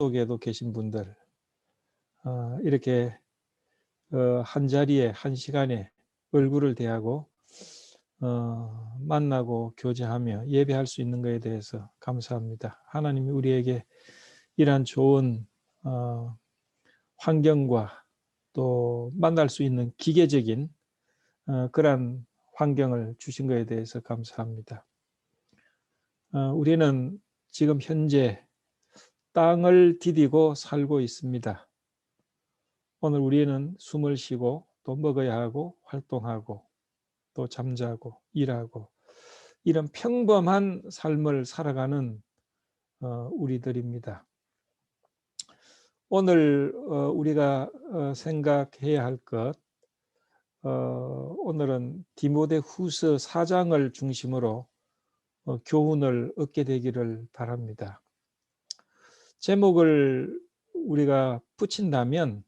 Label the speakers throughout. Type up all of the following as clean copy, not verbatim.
Speaker 1: 속에도 계신 분들 이렇게 한 자리에 한 시간에 얼굴을 대하고 만나고 교제하며 예배할 수 있는 것에 대해서 감사합니다. 하나님이 우리에게 이러한 좋은 환경과 또 만날 수 있는 기계적인 그러한 환경을 주신 것에 대해서 감사합니다. 우리는 지금 현재 땅을 디디고 살고 있습니다. 오늘 우리는 숨을 쉬고 또 먹어야 하고 활동하고 또 잠자고 일하고 이런 평범한 삶을 살아가는 우리들입니다. 오늘 우리가 생각해야 할 것, 오늘은 디모데후서 4장을 중심으로 교훈을 얻게 되기를 바랍니다. 제목을 우리가 붙인다면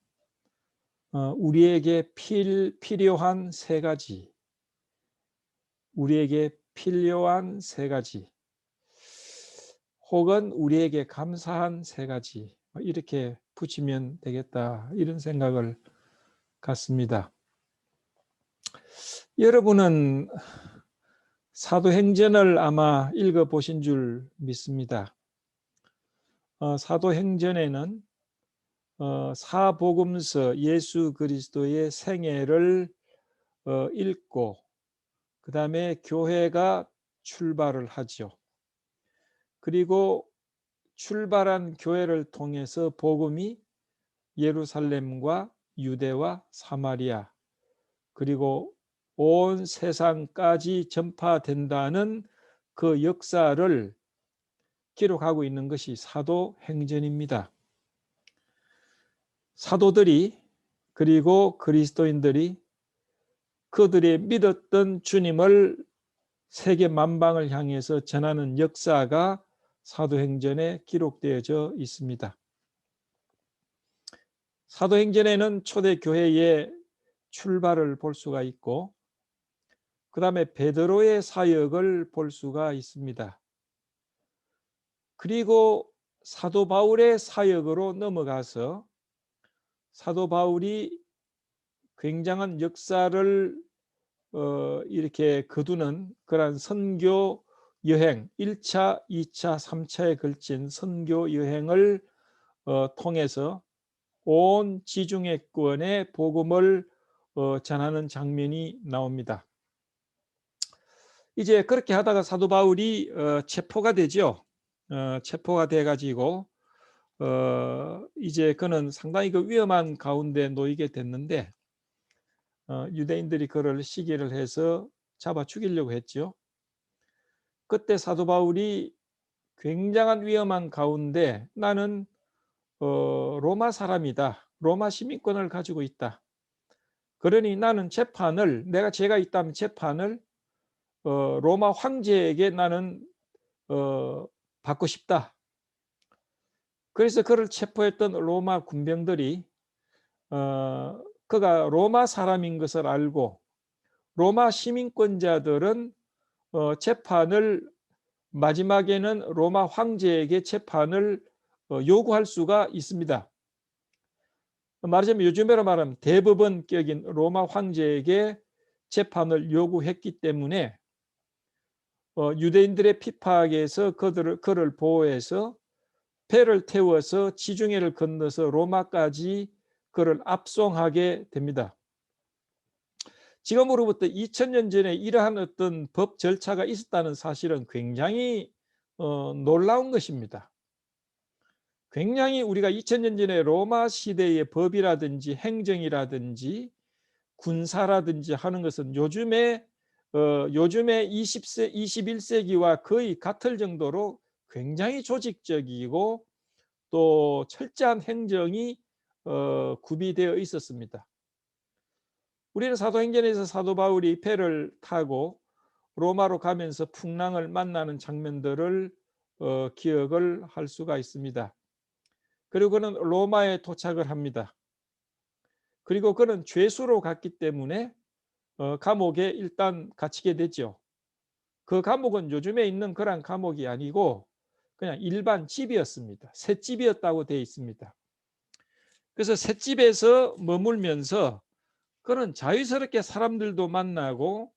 Speaker 1: 우리에게 필요한 세 가지, 우리에게 필요한 세 가지, 혹은 우리에게 감사한 세 가지, 이렇게 붙이면 되겠다, 이런 생각을 갖습니다. 여러분은 사도행전을 아마 읽어보신 줄 믿습니다. 사도행전에는 사복음서 예수 그리스도의 생애를 읽고 그 다음에 교회가 출발을 하죠. 그리고 출발한 교회를 통해서 복음이 예루살렘과 유대와 사마리아 그리고 온 세상까지 전파된다는 그 역사를 기록하고 있는 것이 사도행전입니다. 사도들이 그리고 그리스도인들이 그들의 믿었던 주님을 세계 만방을 향해서 전하는 역사가 사도행전에 기록되어져 있습니다. 사도행전에는 초대교회의 출발을 볼 수가 있고 그 다음에 베드로의 사역을 볼 수가 있습니다. 그리고 사도 바울의 사역으로 넘어가서 사도 바울이 굉장한 역사를 이렇게 거두는 그런 선교 여행 1차, 2차, 3차에 걸친 선교 여행을 통해서 온 지중해권의 복음을 전하는 장면이 나옵니다. 이제 그렇게 하다가 사도 바울이 체포가 되죠. 체포가 돼가지고 이제 그는 상당히 그 위험한 가운데 놓이게 됐는데 유대인들이 그를 시기를 해서 잡아 죽이려고 했죠. 그때 사도 바울이 굉장한 위험한 가운데 나는 로마 사람이다. 로마 시민권을 가지고 있다. 그러니 나는 재판을 내가 죄가 있다면 재판을 로마 황제에게 나는 받고 싶다. 그래서 그를 체포했던 로마 군병들이 그가 로마 사람인 것을 알고 로마 시민권자들은 재판을 마지막에는 로마 황제에게 재판을 요구할 수가 있습니다. 말하자면 요즘으로 말하면 대법원격인 로마 황제에게 재판을 요구했기 때문에 유대인들의 핍박에서 그를 보호해서 배를 태워서 지중해를 건너서 로마까지 그를 압송하게 됩니다. 지금으로부터 2000년 전에 이러한 어떤 법 절차가 있었다는 사실은 굉장히 놀라운 것입니다. 굉장히 우리가 2000년 전에 로마 시대의 법이라든지 행정이라든지 군사라든지 하는 것은 요즘에 21세기와 거의 같을 정도로 굉장히 조직적이고 또 철저한 행정이 구비되어 있었습니다. 우리는 사도행전에서 사도 바울이 배를 타고 로마로 가면서 풍랑을 만나는 장면들을 기억을 할 수가 있습니다. 그리고 그는 로마에 도착을 합니다. 그리고 그는 죄수로 갔기 때문에 감옥에 일단 갇히게 되죠. 그 감옥은 요즘에 있는 그런 감옥이 아니고 그냥 일반 집이었습니다. 셋집이었다고 되어 있습니다. 그래서 셋집에서 머물면서 그는 자유스럽게 사람들도 만나고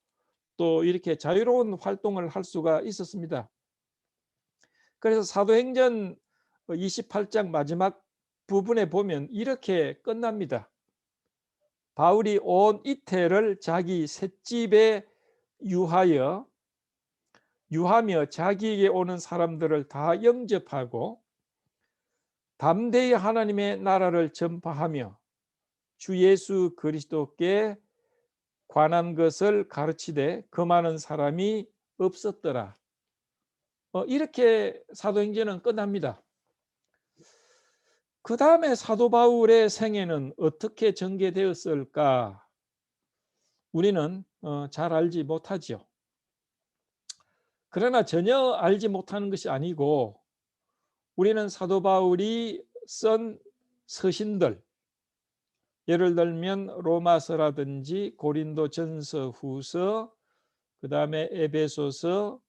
Speaker 1: 또 이렇게 자유로운 활동을 할 수가 있었습니다. 그래서 사도행전 28장 마지막 부분에 보면 이렇게 끝납니다. 바울이 온 이태를 자기 셋집에 유하며 자기에게 오는 사람들을 다 영접하고 담대히 하나님의 나라를 전파하며 주 예수 그리스도께 관한 것을 가르치되 그 많은 사람이 없었더라. 이렇게 사도행전은 끝납니다. 그 다음에 사도 바울의 생애는 어떻게 전개되었을까? 우리는 잘 알지 못하죠. 그러나 전혀 알지 못하는 것이 아니고 우리는 사도 바울이 쓴 서신들, 예를 들면 로마서라든지 고린도전서, 후서, 그 다음에 에베소서,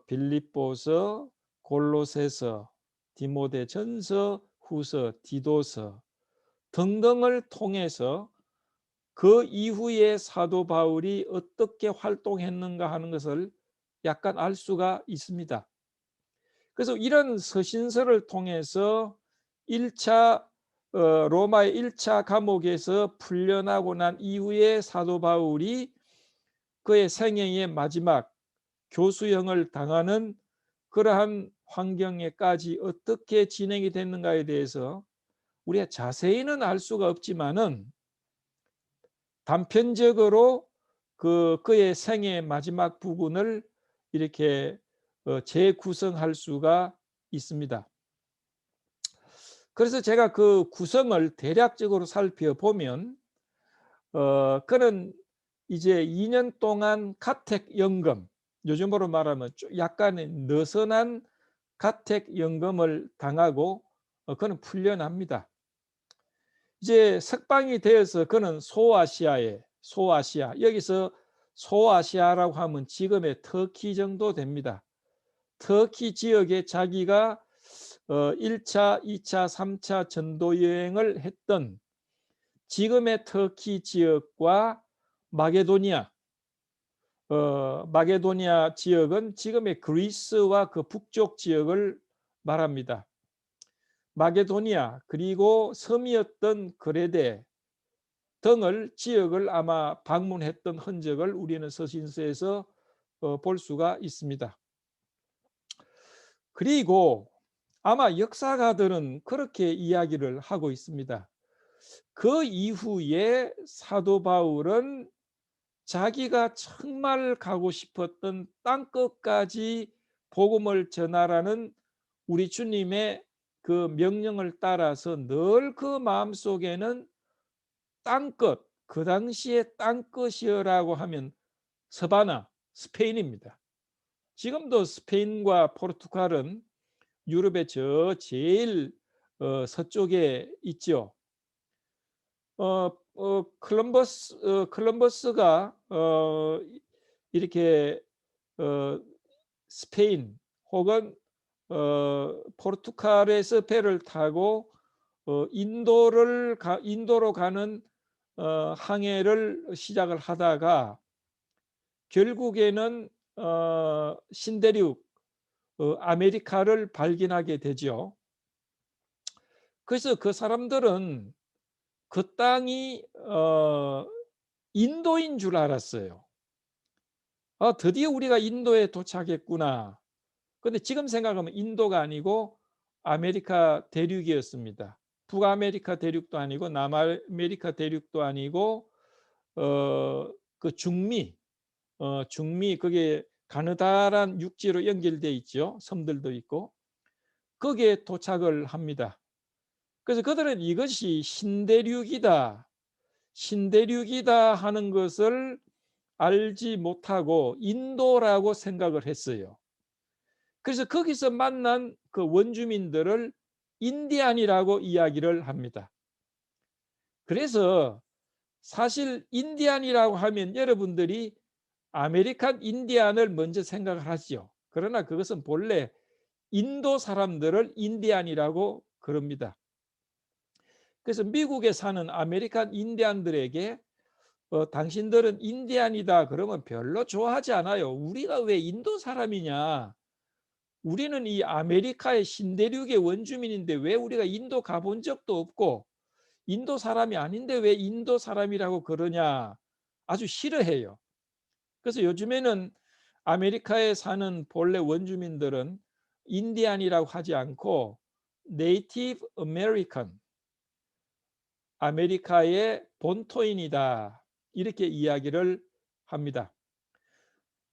Speaker 1: 빌립보서, 골로새서, 디모데전서, 후서, 디도서 등등을 통해서 그 이후에 사도 바울이 어떻게 활동했는가 하는 것을 약간 알 수가 있습니다. 그래서 이런 서신서를 통해서 1차 로마의 1차 감옥에서 풀려나고 난 이후에 사도 바울이 그의 생애의 마지막 교수형을 당하는 그러한 환경에까지 어떻게 진행이 됐는가에 대해서 우리가 자세히는 알 수가 없지만은 단편적으로 그의 생애의 마지막 부분을 이렇게 재구성할 수가 있습니다. 그래서 제가 그 구성을 대략적으로 살펴보면 그는 이제 2년 동안 가택연금, 요즘으로 말하면 약간의 느슨한 가택연금을 당하고 그는 풀려납니다. 이제 석방이 되어서 그는 소아시아, 여기서 소아시아라고 하면 지금의 터키 정도 됩니다. 터키 지역에 자기가 1차, 2차, 3차 전도 여행을 했던 지금의 터키 지역과 마게도니아 지역은 지금의 그리스와 그 북쪽 지역을 말합니다. 마게도니아 그리고 섬이었던 그레데 등을 지역을 아마 방문했던 흔적을 우리는 서신서에서 볼 수가 있습니다. 그리고 아마 역사가들은 그렇게 이야기를 하고 있습니다. 그 이후에 사도 바울은 자기가 정말 가고 싶었던 땅끝까지 복음을 전하라는 우리 주님의 그 명령을 따라서 늘 그 마음속에는 땅끝, 그 당시에 땅끝이라고 하면 서바나, 스페인입니다. 지금도 스페인과 포르투갈은 유럽의 제일 서쪽에 있죠. 콜럼버스가 이렇게 스페인 혹은 포르투갈에서 배를 타고 인도로 가는 항해를 시작을 하다가 결국에는 신대륙 아메리카를 발견하게 되죠. 그래서 그 사람들은 그 땅이 인도인 줄 알았어요. 드디어 우리가 인도에 도착했구나. 근데 지금 생각하면 인도가 아니고 아메리카 대륙이었습니다. 북아메리카 대륙도 아니고 남아메리카 대륙도 아니고 그 중미 그게 가느다란 육지로 연결돼 있죠. 섬들도 있고 거기에 도착을 합니다. 그래서 그들은 이것이 신대륙이다 하는 것을 알지 못하고 인도라고 생각을 했어요. 그래서 거기서 만난 그 원주민들을 인디안이라고 이야기를 합니다. 그래서 사실 인디안이라고 하면 여러분들이 아메리칸 인디안을 먼저 생각을 하죠. 그러나 그것은 본래 인도 사람들을 인디안이라고 그럽니다. 그래서 미국에 사는 아메리칸 인디안들에게 당신들은 인디안이다 그러면 별로 좋아하지 않아요. 우리가 왜 인도 사람이냐? 우리는 이 아메리카의 신대륙의 원주민인데 왜 우리가 인도 가본 적도 없고 인도 사람이 아닌데 왜 인도 사람이라고 그러냐? 아주 싫어해요. 그래서 요즘에는 아메리카에 사는 본래 원주민들은 인디안이라고 하지 않고 네이티브 아메리칸, 아메리카의 본토인이다 이렇게 이야기를 합니다.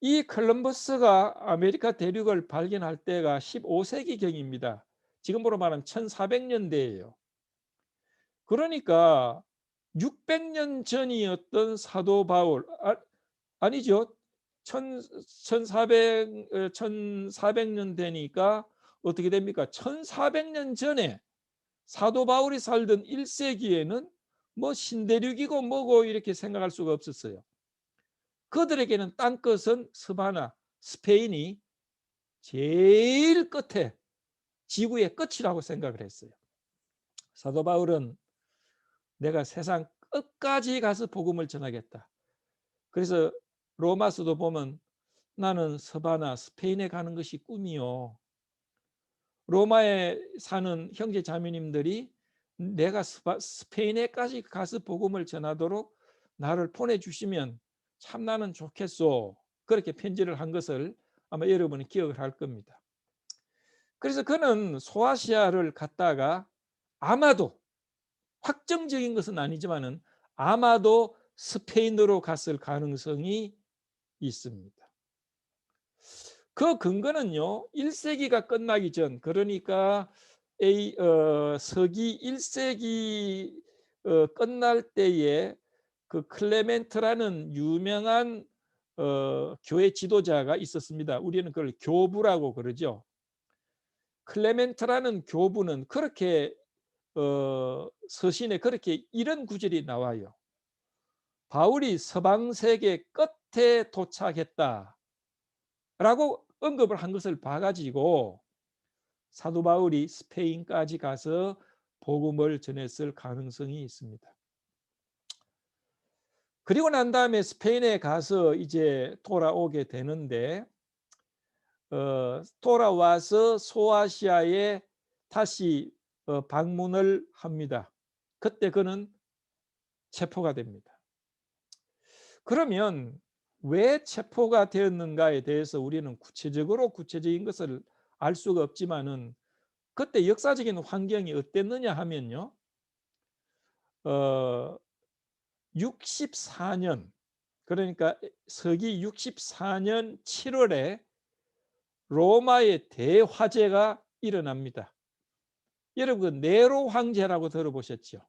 Speaker 1: 이 콜럼버스가 아메리카 대륙을 발견할 때가 15세기경입니다. 지금으로 말하면 1400년대예요. 그러니까 600년 전이었던 사도 바울, 아니죠. 1400년 되니까 어떻게 됩니까? 1400년 전에 사도 바울이 살던 1세기에는 뭐 신대륙이고 뭐고 이렇게 생각할 수가 없었어요. 그들에게는 땅끝은 스바나, 스페인이 제일 끝에 지구의 끝이라고 생각을 했어요. 사도 바울은 내가 세상 끝까지 가서 복음을 전하겠다. 그래서 로마서도 보면 나는 스바나, 스페인에 가는 것이 꿈이요. 로마에 사는 형제 자매님들이 내가 스페인에까지 가서 복음을 전하도록 나를 보내주시면 참 나는 좋겠소. 그렇게 편지를 한 것을 아마 여러분이 기억을 할 겁니다. 그래서 그는 소아시아를 갔다가 아마도 확정적인 것은 아니지만은 아마도 스페인으로 갔을 가능성이 있습니다. 그 근거는요. 1세기가 끝나기 전, 그러니까 서기 1세기 끝날 때에 그 클레멘트라는 유명한 교회 지도자가 있었습니다. 우리는 그걸 교부라고 그러죠. 클레멘트라는 교부는 그렇게 서신에 그렇게 이런 구절이 나와요. 바울이 서방 세계 끝에 도착했다라고 언급을 한 것을 봐가지고 사도 바울이 스페인까지 가서 복음을 전했을 가능성이 있습니다. 그리고 난 다음에 스페인에 가서 이제 돌아오게 되는데 돌아와서 소아시아에 다시 방문을 합니다. 그때 그는 체포가 됩니다. 그러면 왜 체포가 되었는가에 대해서 우리는 구체적인 것을 알 수가 없지만은 그때 역사적인 환경이 어땠느냐 하면요. 64년 그러니까 서기 64년 7월에 로마의 대화재가 일어납니다. 여러분 네로 황제라고 들어보셨죠?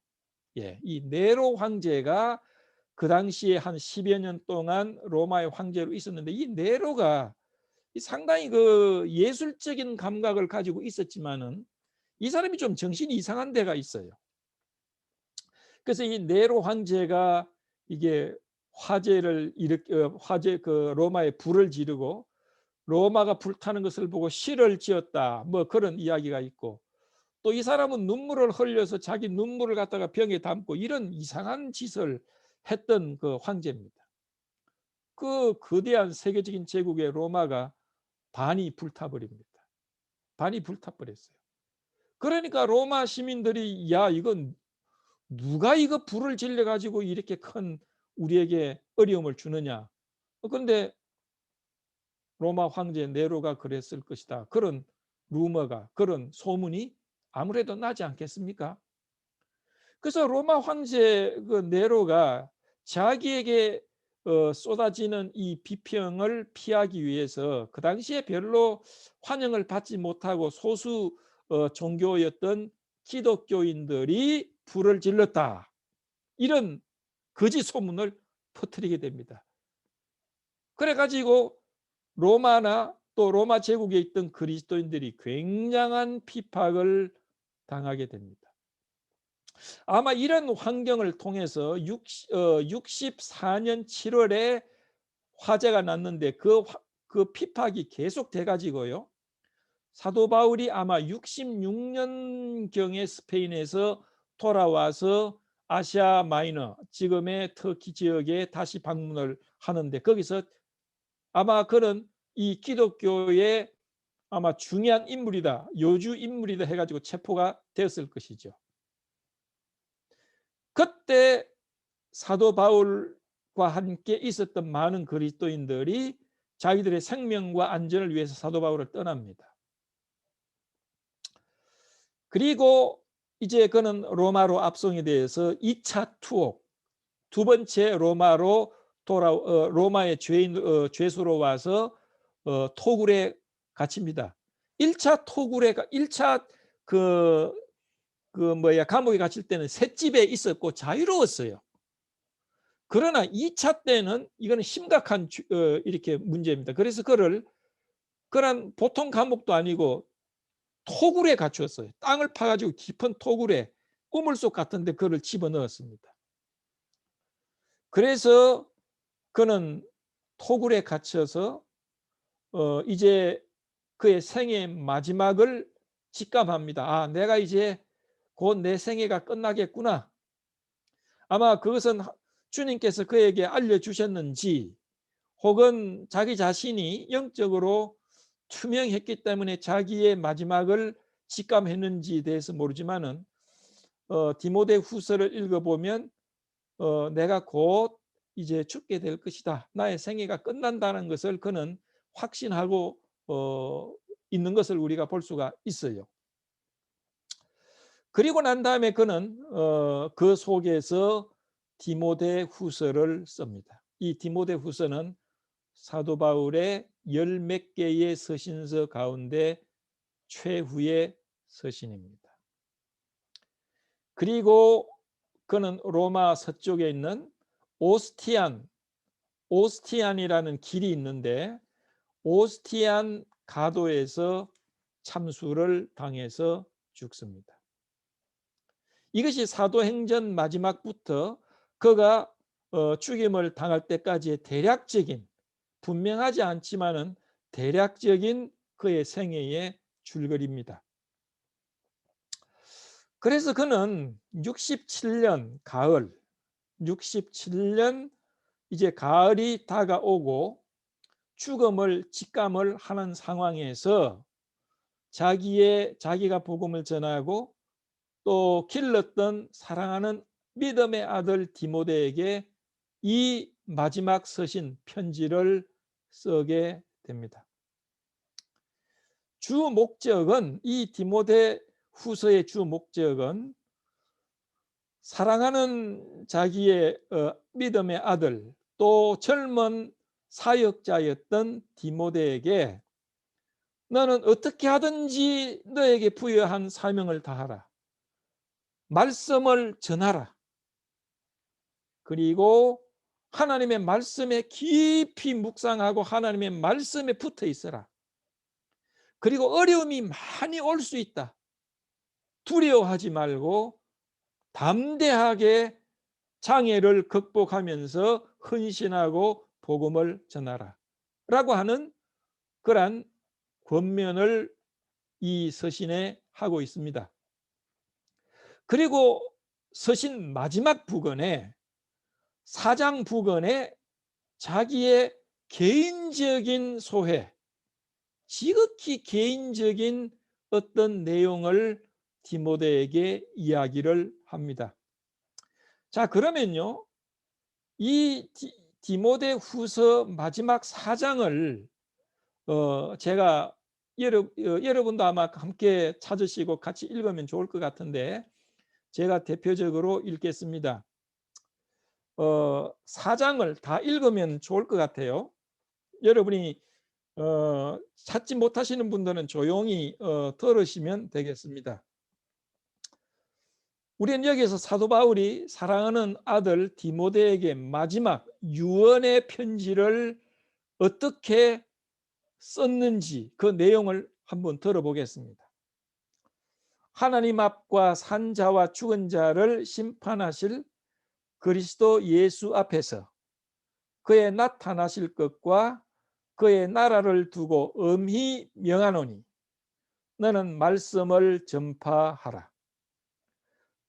Speaker 1: 예, 이 네로 황제가 그 당시에 한 10여 년 동안 로마의 황제로 있었는데 이 네로가 상당히 그 예술적인 감각을 가지고 있었지만은 이 사람이 좀 정신이 이상한 데가 있어요. 그래서 이 네로 황제가 이게 화재 그 로마에 불을 지르고 로마가 불타는 것을 보고 시를 지었다. 뭐 그런 이야기가 있고 또 이 사람은 눈물을 흘려서 자기 눈물을 갖다가 병에 담고 이런 이상한 짓을 했던 그 황제입니다. 그 거대한 세계적인 제국의 로마가 반이 불타버립니다. 반이 불타버렸어요. 그러니까 로마 시민들이 야 이건 누가 이거 불을 질러 가지고 이렇게 큰 우리에게 어려움을 주느냐. 그런데 로마 황제 네로가 그랬을 것이다. 그런 루머가 그런 소문이 아무래도 나지 않겠습니까? 그래서 로마 황제 그 네로가 자기에게 쏟아지는 이 비평을 피하기 위해서 그 당시에 별로 환영을 받지 못하고 소수 종교였던 기독교인들이 불을 질렀다. 이런 거짓 소문을 퍼뜨리게 됩니다. 그래가지고 로마나 또 로마 제국에 있던 그리스도인들이 굉장한 핍박을 당하게 됩니다. 아마 이런 환경을 통해서 64년 7월에 화재가 났는데 그 핍박이 계속돼 가지고요. 사도 바울이 아마 66년경에 스페인에서 돌아와서 아시아 마이너, 지금의 터키 지역에 다시 방문을 하는데, 거기서 아마 그는 이 기독교의 아마 중요한 인물이다, 요주 인물이다 해가지고 체포가 되었을 것이죠. 그때 사도 바울과 함께 있었던 많은 그리스도인들이 자기들의 생명과 안전을 위해서 사도 바울을 떠납니다. 그리고 이제 그는 로마로 압송에 대해서 2차 투옥, 두 번째 로마로 로마의 죄수로 와서 토굴에 갇힙니다. 1차 토굴에 1차 감옥에 갇힐 때는 셋집에 있었고 자유로웠어요. 그러나 2차 때는 이거는 심각한 이렇게 문제입니다. 그래서 그런 보통 감옥도 아니고 토굴에 갇혔어요. 땅을 파가지고 깊은 토굴에, 우물속 같은데 그를 집어넣었습니다. 그래서 그는 토굴에 갇혀서 이제 그의 생의 마지막을 직감합니다. 아, 내가 이제 곧 내 생애가 끝나겠구나. 아마 그것은 주님께서 그에게 알려주셨는지, 혹은 자기 자신이 영적으로 투명했기 때문에 자기의 마지막을 직감했는지에 대해서 모르지만은 디모데 후서를 읽어보면 내가 곧 이제 죽게 될 것이다, 나의 생애가 끝난다는 것을 그는 확신하고 있는 것을 우리가 볼 수가 있어요. 그리고 난 다음에 그는 그 속에서 디모데 후서를 씁니다. 이 디모데 후서는 사도 바울의 열 몇 개의 서신서 가운데 최후의 서신입니다. 그리고 그는 로마 서쪽에 있는 오스티안이라는 길이 있는데, 오스티안 가도에서 참수를 당해서 죽습니다. 이것이 사도행전 마지막부터 그가 죽임을 당할 때까지의 대략적인, 분명하지 않지만은 대략적인 그의 생애의 줄거리입니다. 그래서 그는 67년 가을, 67년 이제 가을이 다가오고 죽음을 직감을 하는 상황에서 자기가 복음을 전하고 또 길렀던 사랑하는 믿음의 아들 디모데에게 이 마지막 서신 편지를 쓰게 됩니다. 주 목적은, 이 디모데 후서의 주 목적은 사랑하는 자기의 믿음의 아들, 또 젊은 사역자였던 디모데에게 너는 어떻게 하든지 너에게 부여한 사명을 다하라, 말씀을 전하라, 그리고 하나님의 말씀에 깊이 묵상하고 하나님의 말씀에 붙어 있어라. 그리고 어려움이 많이 올 수 있다, 두려워하지 말고 담대하게 장애를 극복하면서 헌신하고 복음을 전하라 라고 하는 그러한 권면을 이 서신에 하고 있습니다. 그리고 서신 마지막 부근에, 4장 부근에 자기의 개인적인 소회, 지극히 개인적인 어떤 내용을 디모데에게 이야기를 합니다. 자, 그러면요, 이 디모데 후서 마지막 4장을 제가 여러분도 아마 함께 찾으시고 같이 읽으면 좋을 것 같은데, 제가 대표적으로 읽겠습니다. 4장을 다 읽으면 좋을 것 같아요. 여러분이 찾지 못하시는 분들은 조용히 들으시면 되겠습니다. 우리는 여기서 사도 바울이 사랑하는 아들 디모데에게 마지막 유언의 편지를 어떻게 썼는지 그 내용을 한번 들어보겠습니다. 하나님 앞과 산 자와 죽은 자를 심판하실 그리스도 예수 앞에서 그의 나타나실 것과 그의 나라를 두고 엄히 명하노니 너는 말씀을 전파하라.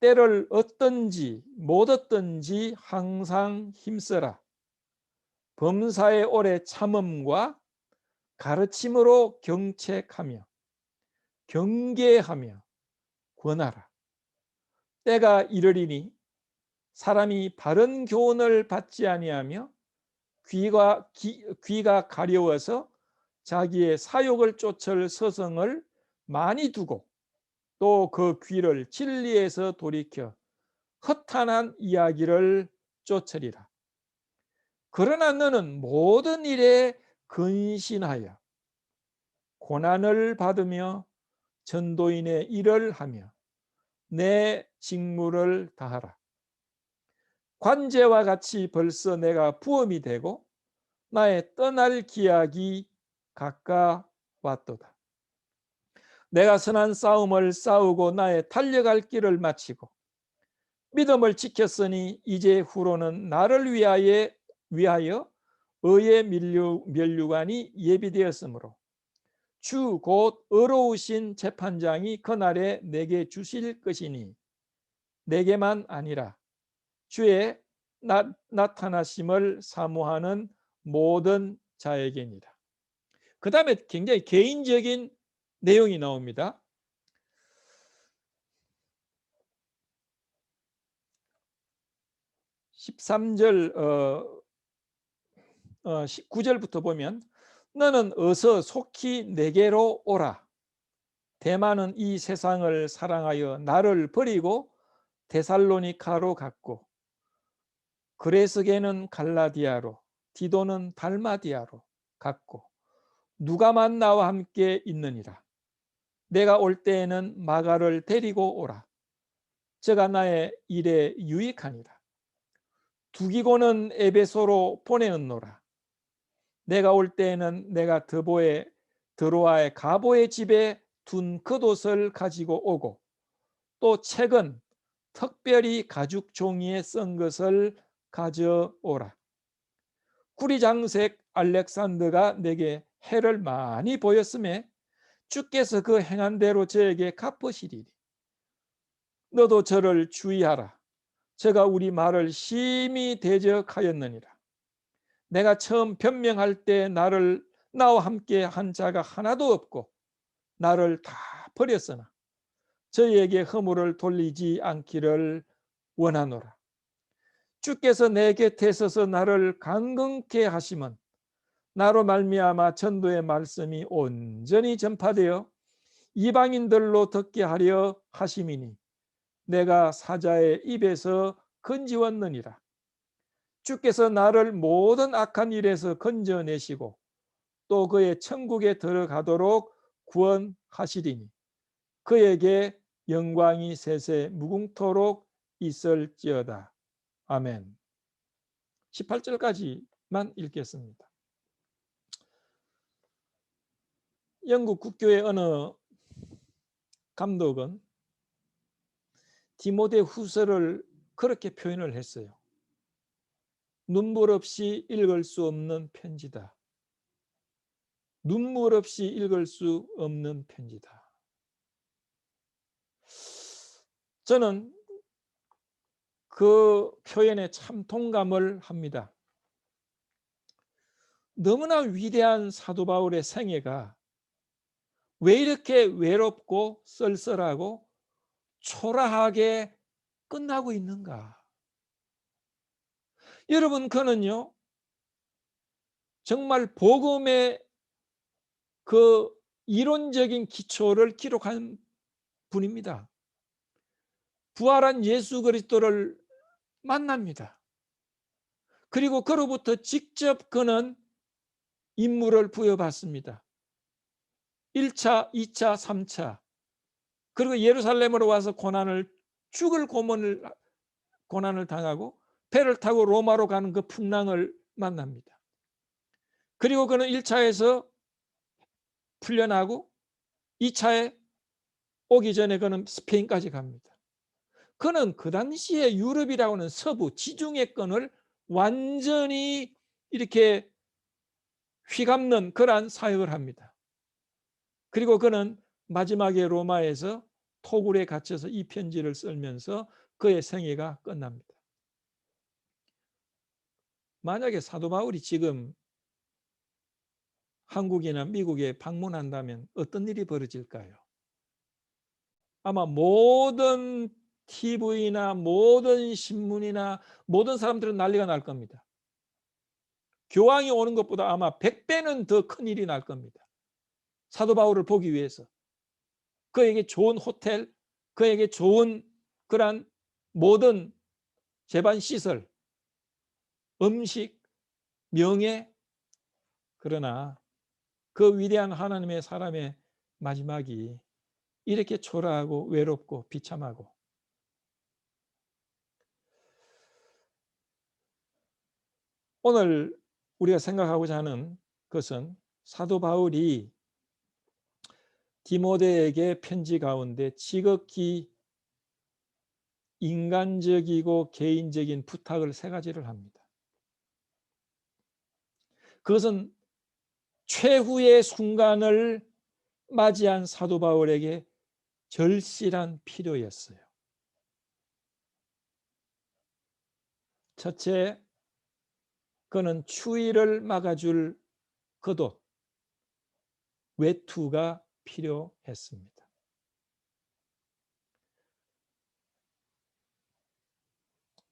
Speaker 1: 때를 얻든지 못 얻든지 항상 힘써라. 범사에 오래 참음과 가르침으로 경책하며 경계하며 권하라. 때가 이르리니 사람이 바른 교훈을 받지 아니하며 귀가 가려워서 자기의 사욕을 쫓을 서성을 많이 두고 또 그 귀를 진리에서 돌이켜 허탄한 이야기를 쫓으리라. 그러나 너는 모든 일에 근신하여 고난을 받으며 전도인의 일을 하며 내 직무를 다하라. 관제와 같이 벌써 내가 부험이 되고 나의 떠날 기약이 가까웠도다. 내가 선한 싸움을 싸우고 나의 달려갈 길을 마치고 믿음을 지켰으니 이제 후로는 나를 위하여 의의 면류관이 예비되었으므로 주 곧 의로우신 재판장이 그날에 내게 주실 것이니 내게만 아니라 주의 나타나심을 사모하는 모든 자에게니라. 그 다음에 굉장히 개인적인 내용이 나옵니다. 13절 19절부터 보면 너는 어서 속히 내게로 오라. 대만은 이 세상을 사랑하여 나를 버리고 데살로니카로 갔고 그레스게는 갈라디아로 디도는 달마디아로 갔고 누가만 나와 함께 있느니라. 내가 올 때에는 마가를 데리고 오라. 저가 나의 일에 유익하니라. 두기고는 에베소로 보내었노라. 내가 올 때에는 내가 드로아의 가보의 집에 둔 겉옷을 가지고 오고 또 책은 특별히 가죽 종이에 쓴 것을 가져오라. 구리장색 알렉산더가 내게 해를 많이 보였음에 주께서 그 행한 대로 저에게 갚으시리니 너도 저를 주의하라. 저가 우리 말을 심히 대적하였느니라. 내가 처음 변명할 때 나와 함께 한 자가 하나도 없고 나를 다 버렸으나 저희에게 허물을 돌리지 않기를 원하노라. 주께서 내 곁에 서서 나를 강건케 하시면 나로 말미암아 전도의 말씀이 온전히 전파되어 이방인들로 듣게 하려 하심이니 내가 사자의 입에서 건지웠느니라. 주께서 나를 모든 악한 일에서 건져내시고 또 그의 천국에 들어가도록 구원하시리니 그에게 영광이 세세 무궁토록 있을지어다. 아멘. 18절까지만 읽겠습니다. 영국 국교의 어느 감독은 디모데 후서를 그렇게 표현을 했어요. 눈물 없이 읽을 수 없는 편지다. 눈물 없이 읽을 수 없는 편지다. 저는 그 표현에 참 동감을 합니다. 너무나 위대한 사도 바울의 생애가 왜 이렇게 외롭고 쓸쓸하고 초라하게 끝나고 있는가? 여러분, 그는요 정말 복음의 그 이론적인 기초를 기록한 분입니다. 부활한 예수 그리스도를 만납니다. 그리고 그로부터 직접 그는 임무를 부여받습니다. 1차, 2차, 3차 그리고 예루살렘으로 와서 죽을 고난을 당하고 배를 타고 로마로 가는 그 풍랑을 만납니다. 그리고 그는 1차에서 풀려나고 2차에 오기 전에 그는 스페인까지 갑니다. 그는 그 당시에 유럽이라고 하는 서부 지중해권을 완전히 이렇게 휘감는 그러한 사역을 합니다. 그리고 그는 마지막에 로마에서 토굴에 갇혀서 이 편지를 쓰면서 그의 생애가 끝납니다. 만약에 사도 바울이 지금 한국이나 미국에 방문한다면 어떤 일이 벌어질까요? 아마 모든 TV나 모든 신문이나 모든 사람들은 난리가 날 겁니다. 교황이 오는 것보다 아마 100배는 더 큰 일이 날 겁니다. 사도 바울을 보기 위해서. 그에게 좋은 호텔, 그에게 좋은 그런 모든 재반 시설, 음식, 명예. 그러나 그 위대한 하나님의 사람의 마지막이 이렇게 초라하고 외롭고 비참하고, 오늘 우리가 생각하고자 하는 것은 사도 바울이 디모데에게 편지 가운데 지극히 인간적이고 개인적인 부탁을 3가지를 합니다. 그것은 최후의 순간을 맞이한 사도 바울에게 절실한 필요였어요. 첫째, 그는 추위를 막아줄 겉옷, 외투가 필요했습니다.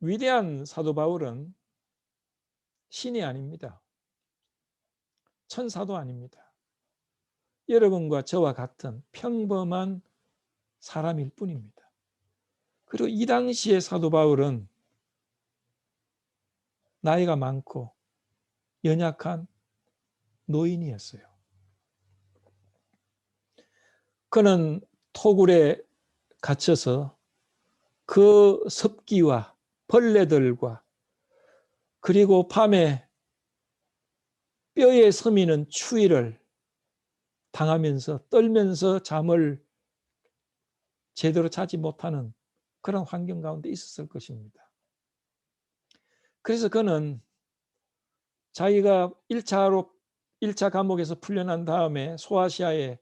Speaker 1: 위대한 사도 바울은 신이 아닙니다. 천사도 아닙니다. 여러분과 저와 같은 평범한 사람일 뿐입니다. 그리고 이 당시의 사도 바울은 나이가 많고 연약한 노인이었어요. 그는 토굴에 갇혀서 그 습기와 벌레들과 그리고 밤에 뼈에 스미는 추위를 당하면서 떨면서 잠을 제대로 자지 못하는 그런 환경 가운데 있었을 것입니다. 그래서 그는 자기가 1차 감옥에서 풀려난 다음에 소아시아에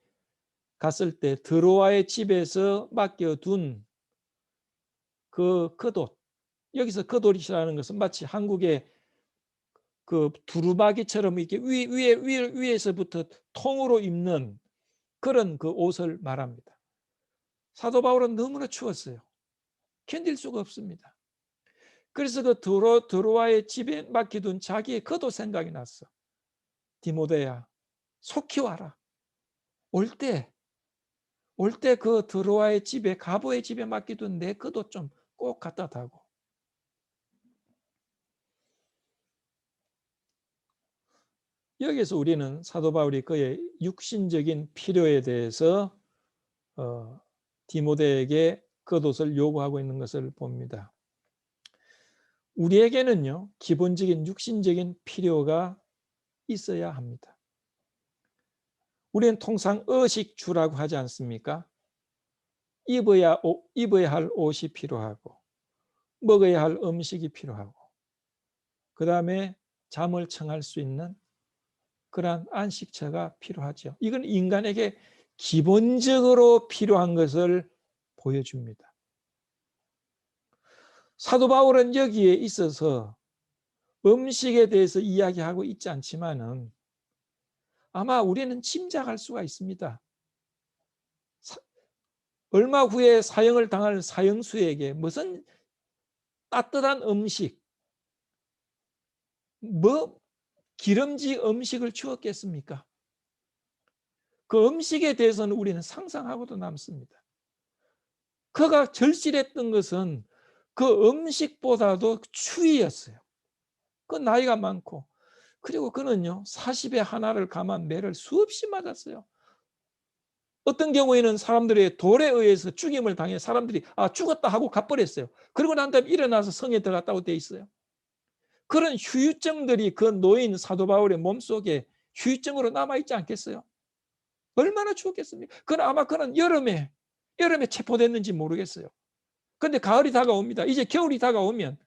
Speaker 1: 갔을 때 드로아의 집에서 맡겨둔 그 겉옷, 여기서 겉옷이라는 것은 마치 한국의 그 두루마기처럼 이렇게 위에서부터 통으로 입는 그런 그 옷을 말합니다. 사도 바울은 너무나 추웠어요. 견딜 수가 없습니다. 그래서 그 드로아의 집에 맡겨둔 자기의 겉옷 생각이 났어. 디모데야, 속히 와라. 올 때 그 드로아의 집에, 가보의 집에 맡겨둔 내 겉옷 좀 꼭 갖다 다고. 여기서 우리는 사도 바울이 그의 육신적인 필요에 대해서 디모데에게 겉옷을 요구하고 있는 것을 봅니다. 우리에게는요, 기본적인 육신적인 필요가 있어야 합니다. 우리는 통상 의식주라고 하지 않습니까? 입어야 할 옷이 필요하고, 먹어야 할 음식이 필요하고, 그 다음에 잠을 청할 수 있는 그러한 안식처가 필요하죠. 이건 인간에게 기본적으로 필요한 것을 보여줍니다. 사도 바울은 여기에 있어서 음식에 대해서 이야기하고 있지 않지만은 아마 우리는 짐작할 수가 있습니다. 얼마 후에 사형을 당할 사형수에게 무슨 따뜻한 음식, 뭐 기름진 음식을 주었겠습니까? 그 음식에 대해서는 우리는 상상하고도 남습니다. 그가 절실했던 것은 그 음식보다도 추위였어요. 그 나이가 많고, 그리고 그는요 40에 하나를 감한 매를 수없이 맞았어요. 어떤 경우에는 사람들의 돌에 의해서 죽임을 당해 사람들이 죽었다 하고 가버렸어요. 그리고 난 다음에 일어나서 성에 들어갔다고 돼 있어요. 그런 후유증들이 그 노인 사도 바울의 몸속에 후유증으로 남아있지 않겠어요? 얼마나 추웠겠습니까? 그는 아마 그는 여름에 체포됐는지 모르겠어요. 그런데 가을이 다가옵니다. 이제 겨울이 다가오면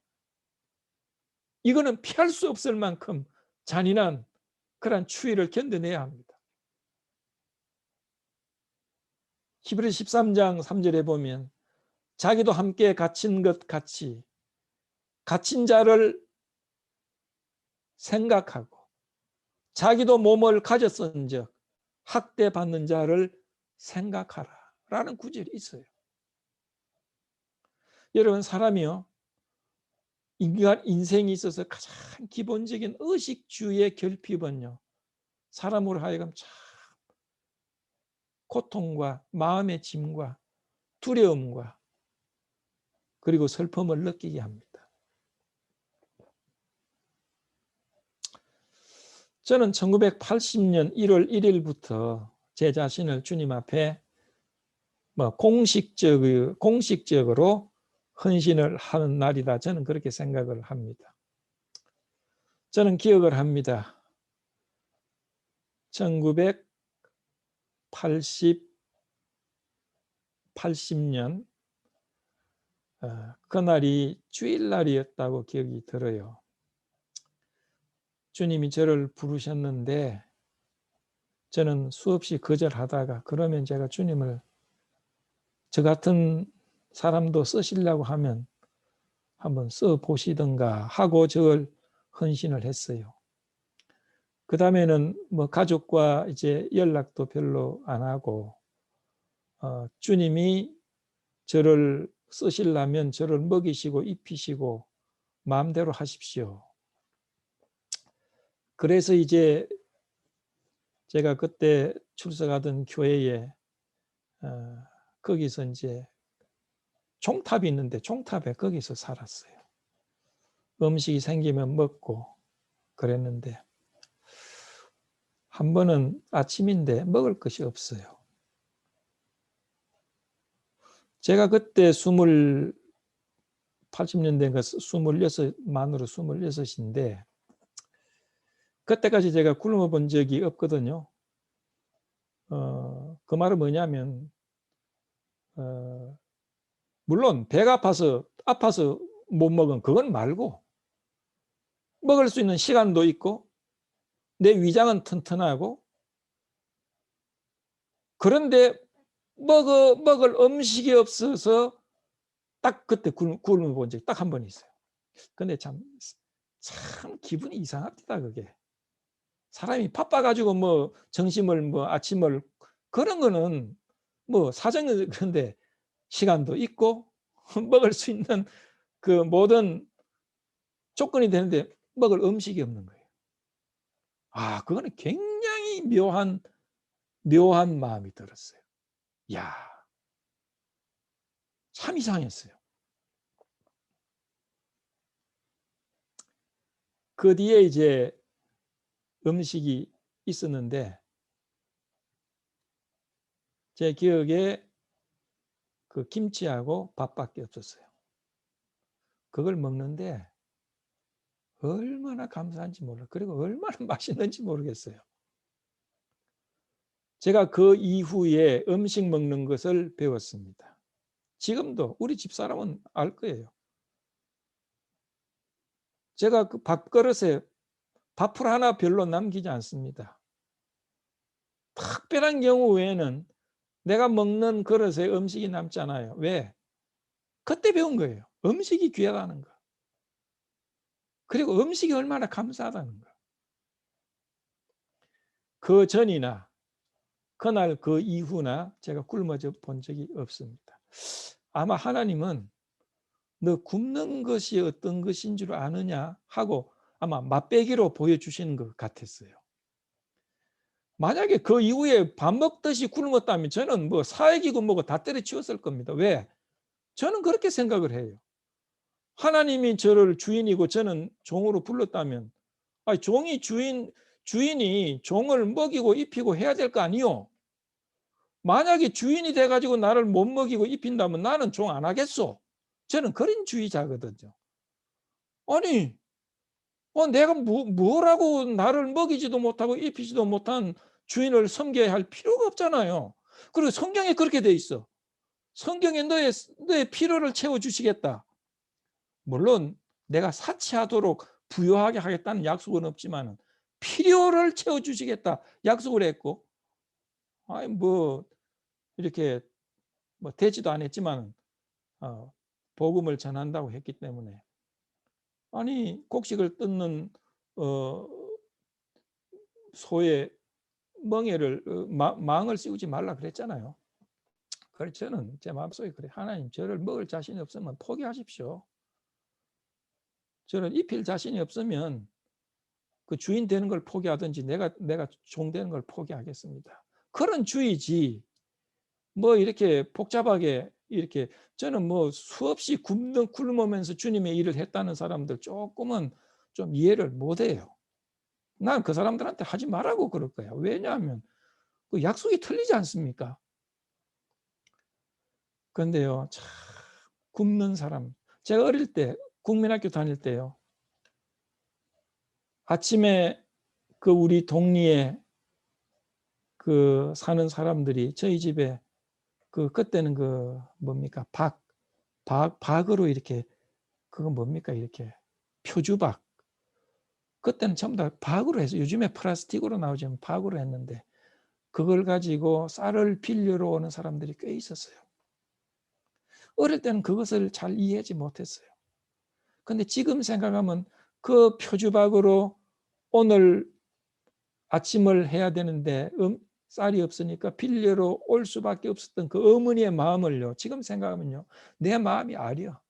Speaker 1: 이거는 피할 수 없을 만큼 잔인한 그런 추위를 견뎌내야 합니다. 히브리 13장 3절에 보면 자기도 함께 갇힌 것 같이 갇힌 자를 생각하고 자기도 몸을 가졌은즉 학대받는 자를 생각하라 라는 구절이 있어요. 여러분, 사람이요, 인간 인생에 있어서 가장 기본적인 의식주의 결핍은요, 사람으로 하여금 참 고통과 마음의 짐과 두려움과 그리고 슬픔을 느끼게 합니다. 저는 1980년 1월 1일부터 제 자신을 주님 앞에 공식적으로 헌신을 하는 날이다. 저는 그렇게 생각을 합니다. 저는 기억을 합니다. 1980년 그날이 주일날이었다고 기억이 들어요. 주님이 저를 부르셨는데 저는 수없이 거절하다가 그러면 제가 주님을 저 같은 사람도 쓰시려고 하면 한번 써보시던가 하고 저를 헌신을 했어요. 그 다음에는 가족과 이제 연락도 별로 안 하고 주님이 저를 쓰시려면 저를 먹이시고 입히시고 마음대로 하십시오. 그래서 이제 제가 그때 출석하던 교회에 거기서 이제 종탑이 있는데 종탑에 거기서 살았어요. 음식이 생기면 먹고 그랬는데 한 번은 아침인데 먹을 것이 없어요. 제가 그때 80년대인가 26만으로 26인데 그때까지 제가 굶어 본 적이 없거든요. 그 말은 뭐냐면 물론 배가 아파서 못 먹은 그건 말고 먹을 수 있는 시간도 있고 내 위장은 튼튼하고 그런데 먹을 음식이 없어서 딱 그때 굶어 본 적이 딱 한 번 있어요. 근데 참 기분이 이상합니다. 그게 사람이 바빠가지고 점심을 아침을 그런 거는 사정은 그런데 시간도 있고 먹을 수 있는 그 모든 조건이 되는데 먹을 음식이 없는 거예요. 그거는 굉장히 묘한 마음이 들었어요. 야, 참 이상했어요. 그 뒤에 이제 음식이 있었는데 제 기억에 그 김치하고 밥밖에 없었어요. 그걸 먹는데 얼마나 감사한지 몰라요. 그리고 얼마나 맛있는지 모르겠어요. 제가 그 이후에 음식 먹는 것을 배웠습니다. 지금도 우리 집사람은 알 거예요. 제가 그 밥그릇에 밥풀 하나 별로 남기지 않습니다. 특별한 경우 외에는 내가 먹는 그릇에 음식이 남잖아요. 왜? 그때 배운 거예요. 음식이 귀하다는 거. 그리고 음식이 얼마나 감사하다는 거. 그 전이나 그날 그 이후나 제가 굶어 본 적이 없습니다. 아마 하나님은 너 굶는 것이 어떤 것인 줄 아느냐 하고 아마 맛배기로 보여주시는 것 같았어요. 만약에 그 이후에 밥 먹듯이 굶었다면 저는 사회기구 다 때려치웠을 겁니다. 왜? 저는 그렇게 생각을 해요. 하나님이 저를 주인이고 저는 종으로 불렀다면 주인이 종을 먹이고 입히고 해야 될 거 아니요. 만약에 주인이 돼가지고 나를 못 먹이고 입힌다면 나는 종 안 하겠소. 저는 그런 주의자거든요. 아니, 내가 뭐라고 나를 먹이지도 못하고 입히지도 못한 주인을 섬겨야 할 필요가 없잖아요. 그리고 성경에 그렇게 돼 있어. 성경에 너의 필요를 채워주시겠다. 물론 내가 사치하도록 부유하게 하겠다는 약속은 없지만 필요를 채워주시겠다 약속을 했고 이렇게 뭐 되지도 않았지만 복음을 전한다고 했기 때문에 아니 곡식을 뜯는 소의 멍에를 망을 씌우지 말라 그랬잖아요. 그래서 저는 제 마음속에 그래, 하나님 저를 먹을 자신이 없으면 포기하십시오. 저는 입힐 자신이 없으면 그 주인 되는 걸 포기하든지 내가 종 되는 걸 포기하겠습니다. 그런 주의지 뭐 이렇게 복잡하게 이렇게 저는 뭐 수없이 굶으면서 주님의 일을 했다는 사람들 조금은 좀 이해를 못해요. 난 그 사람들한테 하지 말라고 그럴 거야. 왜냐하면 그 약속이 틀리지 않습니까? 그런데요, 참 굶는 사람. 제가 어릴 때 국민학교 다닐 때요. 아침에 그 우리 동리에 그 사는 사람들이 저희 집에 그때는 그 뭡니까 박으로 이렇게 그건 뭡니까 이렇게 표주박 그때는 전부 다 박으로 해서 요즘에 플라스틱으로 나오지만 박으로 했는데 그걸 가지고 쌀을 빌려러 오는 사람들이 꽤 있었어요. 어릴 때는 그것을 잘 이해하지 못했어요. 근데 지금 생각하면 그 표주박으로 오늘 아침을 해야 되는데 쌀이 없으니까 빌려러 올 수밖에 없었던 그 어머니의 마음을요. 지금 생각하면요. 내 마음이 아려.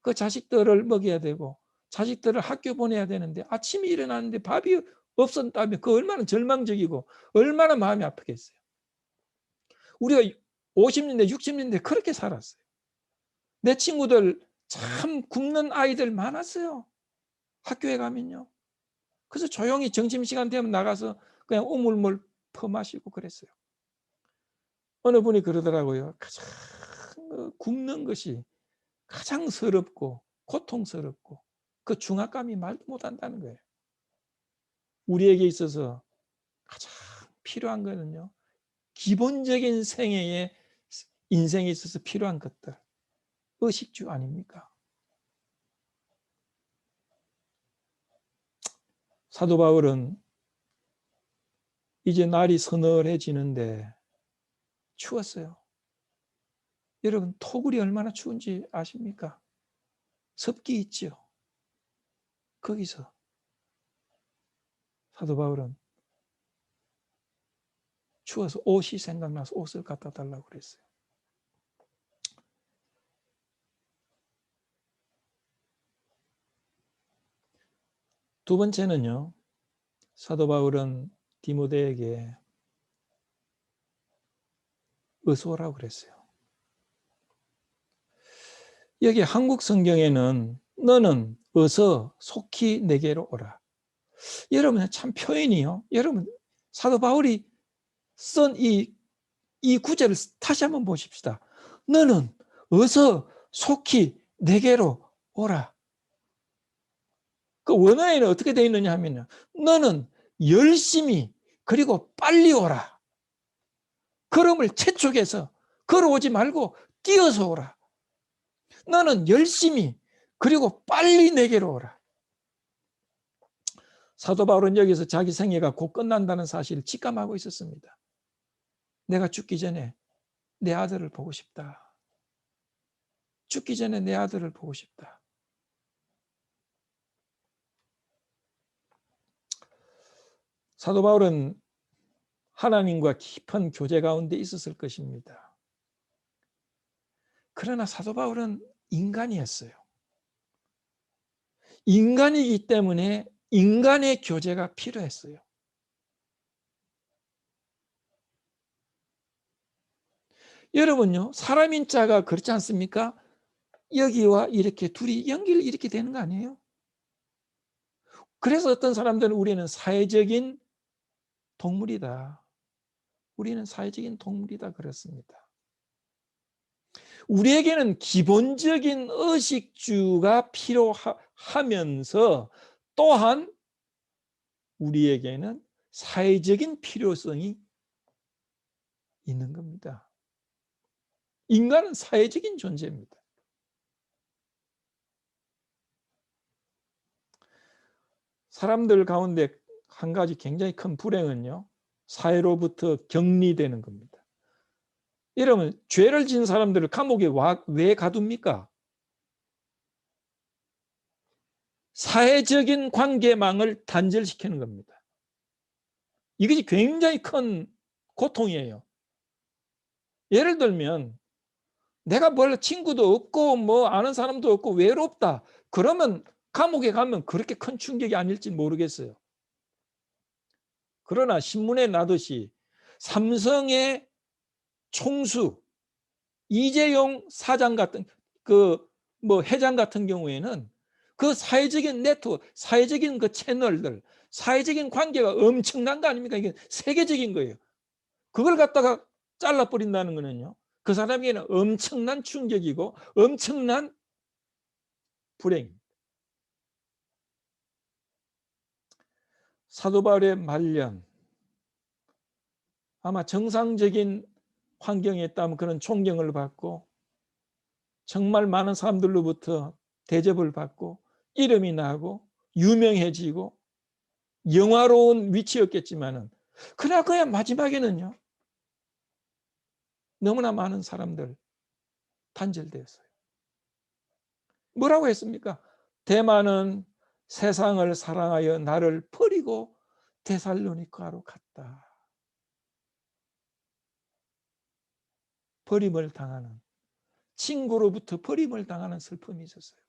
Speaker 1: 그 자식들을 먹여야 되고 자식들을 학교 보내야 되는데 아침에 일어났는데 밥이 없었다면 그 얼마나 절망적이고 얼마나 마음이 아프겠어요. 우리가 50년대 60년대 그렇게 살았어요. 내 친구들 참 굶는 아이들 많았어요. 학교에 가면요. 그래서 조용히 점심시간 되면 나가서 그냥 우물물 퍼마시고 그랬어요. 어느 분이 그러더라고요. 가장 굶는 것이 가장 서럽고 고통스럽고 그 중압감이 말도 못한다는 거예요. 우리에게 있어서 가장 필요한 거는요. 기본적인 생애에 인생에 있어서 필요한 것들. 의식주 아닙니까? 사도 바울은 이제 날이 서늘해지는데 추웠어요. 여러분 토굴이 얼마나 추운지 아십니까? 습기 있죠. 거기서 사도 바울은 추워서 옷이 생각나서 옷을 갖다 달라고 그랬어요. 두 번째는요. 사도 바울은 디모데에게 어서 오라고 그랬어요. 여기 한국 성경에는 너는 어서 속히 내게로 오라. 여러분 참 표현이요. 여러분 사도 바울이 쓴 이 구절을 다시 한번 보십시다. 너는 어서 속히 내게로 오라. 그 원어에는 어떻게 되어 있느냐 하면요. 너는 열심히 그리고 빨리 오라. 걸음을 재촉해서 걸어오지 말고 뛰어서 오라. 너는 열심히 그리고 빨리 내게로 오라. 사도 바울은 여기서 자기 생애가 곧 끝난다는 사실을 직감하고 있었습니다. 내가 죽기 전에 내 아들을 보고 싶다. 죽기 전에 내 아들을 보고 싶다. 사도 바울은 하나님과 깊은 교제 가운데 있었을 것입니다. 그러나 사도 바울은 인간이었어요. 인간이기 때문에 인간의 교제가 필요했어요. 여러분요, 사람인 자가 그렇지 않습니까? 여기와 이렇게 둘이 연결 이렇게 되는 거 아니에요? 그래서 어떤 사람들은 우리는 사회적인 동물이다. 우리는 사회적인 동물이다 그랬습니다. 우리에게는 기본적인 의식주가 필요하면서 또한 우리에게는 사회적인 필요성이 있는 겁니다. 인간은 사회적인 존재입니다. 사람들 가운데 한 가지 굉장히 큰 불행은요. 사회로부터 격리되는 겁니다. 이러면 죄를 지은 사람들을 감옥에 왜 가둡니까? 사회적인 관계망을 단절시키는 겁니다. 이것이 굉장히 큰 고통이에요. 예를 들면 내가 뭘 친구도 없고 뭐 아는 사람도 없고 외롭다. 그러면 감옥에 가면 그렇게 큰 충격이 아닐지 모르겠어요. 그러나 신문에 나듯이 삼성의 총수 이재용 사장 같은 뭐 회장 같은 경우에는 그 사회적인 네트워크, 사회적인 그 채널들, 사회적인 관계가 엄청난 거 아닙니까? 이게 세계적인 거예요. 그걸 갖다가 잘라버린다는 거는요. 그 사람에게는 엄청난 충격이고 엄청난 불행입니다. 사도 바울의 말년, 아마 정상적인 환경에 있다면 그런 존경을 받고 정말 많은 사람들로부터 대접을 받고 이름이 나고 유명해지고 영화로운 위치였겠지만은 그러나 그야 마지막에는요. 너무나 많은 사람들 단절되었어요. 뭐라고 했습니까? 대만은 세상을 사랑하여 나를 버리고 데살로니가로 갔다. 버림을 당하는, 친구로부터 버림을 당하는 슬픔이 있었어요.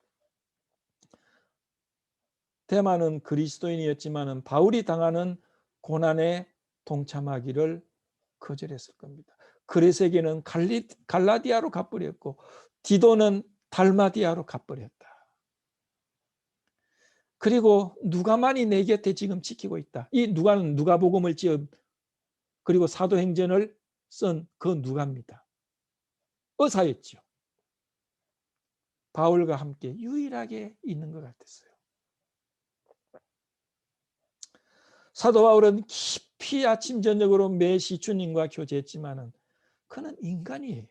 Speaker 1: 대만은 그리스도인이었지만 바울이 당하는 고난에 동참하기를 거절했을 겁니다. 그레세게는 갈라디아로 가버렸고 디도는 달마디아로 가버렸다. 그리고 누가만이 내 곁에 지금 지키고 있다. 이 누가는 누가복음을 지은 그리고 사도행전을 쓴 그 누가입니다. 의사였죠. 바울과 함께 유일하게 있는 것 같았어요. 사도 바울은 깊이 아침 저녁으로 매시 주님과 교제했지만은 그는 인간이에요.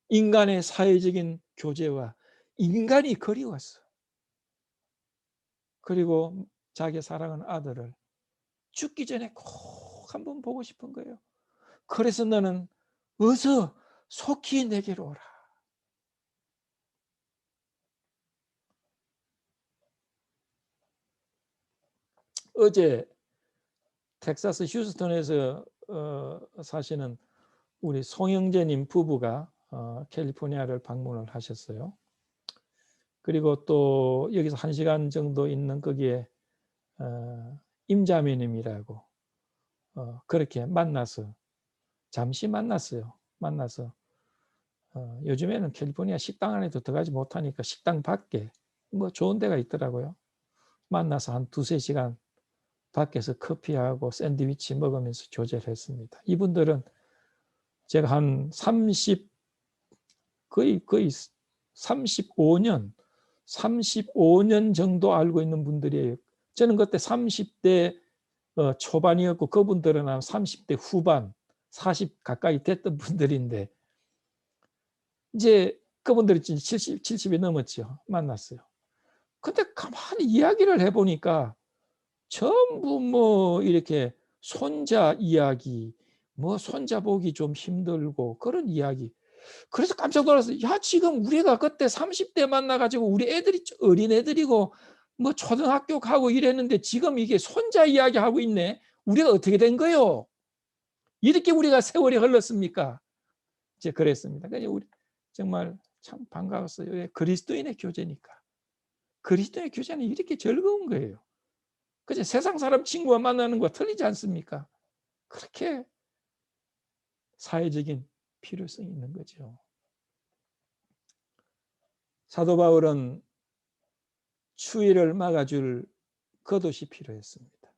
Speaker 1: 인간의 사회적인 교제와 인간이 그리웠어. 그리고 자기 사랑하는 아들을 죽기 전에 꼭 한번 보고 싶은 거예요. 그래서 너는 어서 속히 내게로 오라. 어제 텍사스 휴스턴에서 사시는 우리 송영재님 부부가 캘리포니아를 방문을 하셨어요. 그리고 또 여기서 1시간 정도 있는 거기에 임자매님이라고 그렇게 만나서 잠시 만났어요. 만나서 요즘에는 캘리포니아 식당 안에도 들어가지 못하니까 식당 밖에 뭐 좋은 데가 있더라고요. 만나서 한 2-3시간 밖에서 커피하고 샌드위치 먹으면서 교제를 했습니다. 이분들은 제가 한 거의 35년 정도 알고 있는 분들이에요. 저는 그때 30대 초반이었고 그분들은 한 30대 후반, 40 가까이 됐던 분들인데 이제 그분들이 70이 넘었죠. 만났어요. 근데 가만히 이야기를 해보니까 전부 뭐 이렇게 손자 이야기, 뭐 손자 보기 좀 힘들고 그런 이야기. 그래서 깜짝 놀랐어요. 야, 지금 우리가 그때 30대 만나가지고 우리 애들이 어린 애들이고 뭐 초등학교 가고 이랬는데 지금 이게 손자 이야기 하고 있네. 우리가 어떻게 된 거요? 이렇게 우리가 세월이 흘렀습니까? 이제 그랬습니다. 그러니까 우리 정말 참 반가웠어요. 왜? 그리스도인의 교제니까. 그리스도의 교제는 이렇게 즐거운 거예요. 그죠? 세상 사람 친구와 만나는 거 틀리지 않습니까? 그렇게 사회적인 필요성이 있는 거죠. 사도 바울은 추위를 막아줄 겉옷이 필요했습니다.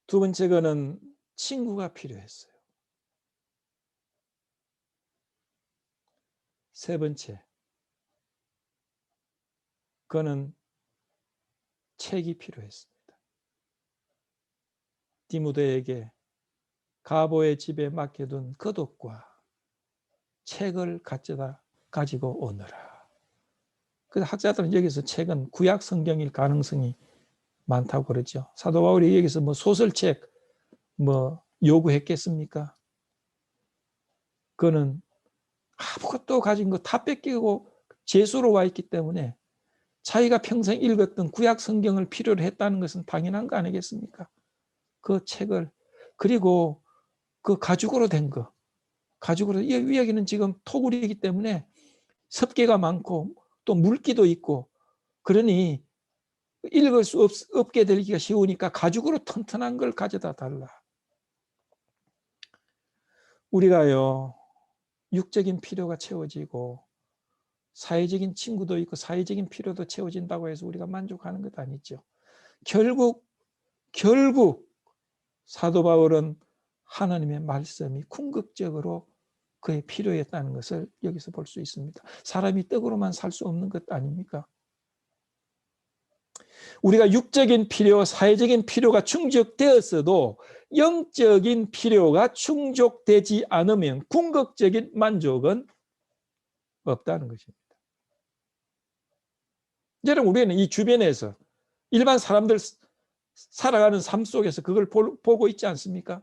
Speaker 1: 두 번째 거는 친구가 필요했어요. 세 번째, 그는 책이 필요했습니다. 디모데에게 가보의 집에 맡겨둔 겉옷과 책을 가지고 오너라. 그래서 학자들은 여기서 책은 구약 성경일 가능성이 많다고 그러죠. 사도 바울이 여기서 뭐 소설책 뭐 요구했겠습니까? 그는 아무것도 가진 거 다 뺏기고 재수로 와 있기 때문에 자기가 평생 읽었던 구약 성경을 필요로 했다는 것은 당연한 거 아니겠습니까? 그 책을, 그리고 그 가죽으로 된 거, 가죽으로, 여기는 지금 토굴이기 때문에 습기가 많고 또 물기도 있고, 그러니 읽을 수 없게 되기가 쉬우니까 가죽으로 튼튼한 걸 가져다 달라. 우리가요, 육적인 필요가 채워지고 사회적인 친구도 있고 사회적인 필요도 채워진다고 해서 우리가 만족하는 것 아니죠. 결국 사도 바울은 하나님의 말씀이 궁극적으로 그의 필요였다는 것을 여기서 볼 수 있습니다. 사람이 떡으로만 살 수 없는 것 아닙니까? 우리가 육적인 필요, 사회적인 필요가 충족되었어도 영적인 필요가 충족되지 않으면 궁극적인 만족은 없다는 것입니다. 여러분, 우리는 이 주변에서 일반 사람들 살아가는 삶 속에서 그걸 보고 있지 않습니까?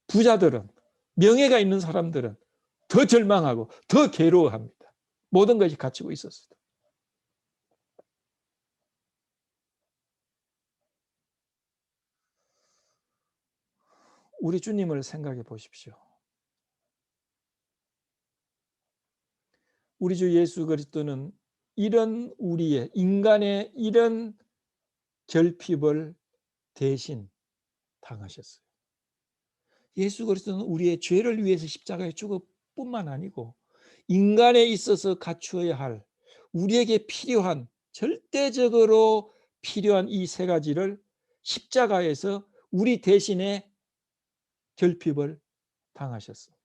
Speaker 1: 부자들은, 명예가 있는 사람들은 더 절망하고 더 괴로워합니다. 모든 것이 갖추고 있었어도. 우리 주님을 생각해 보십시오. 우리 주 예수 그리스도는 이런 우리의 인간의 이런 결핍을 대신 당하셨어요. 예수 그리스도는 우리의 죄를 위해서 십자가에 죽을 뿐만 아니고 인간에 있어서 갖추어야 할 우리에게 필요한 절대적으로 필요한 이 세 가지를 십자가에서 우리 대신에 결핍을 당하셨습니다.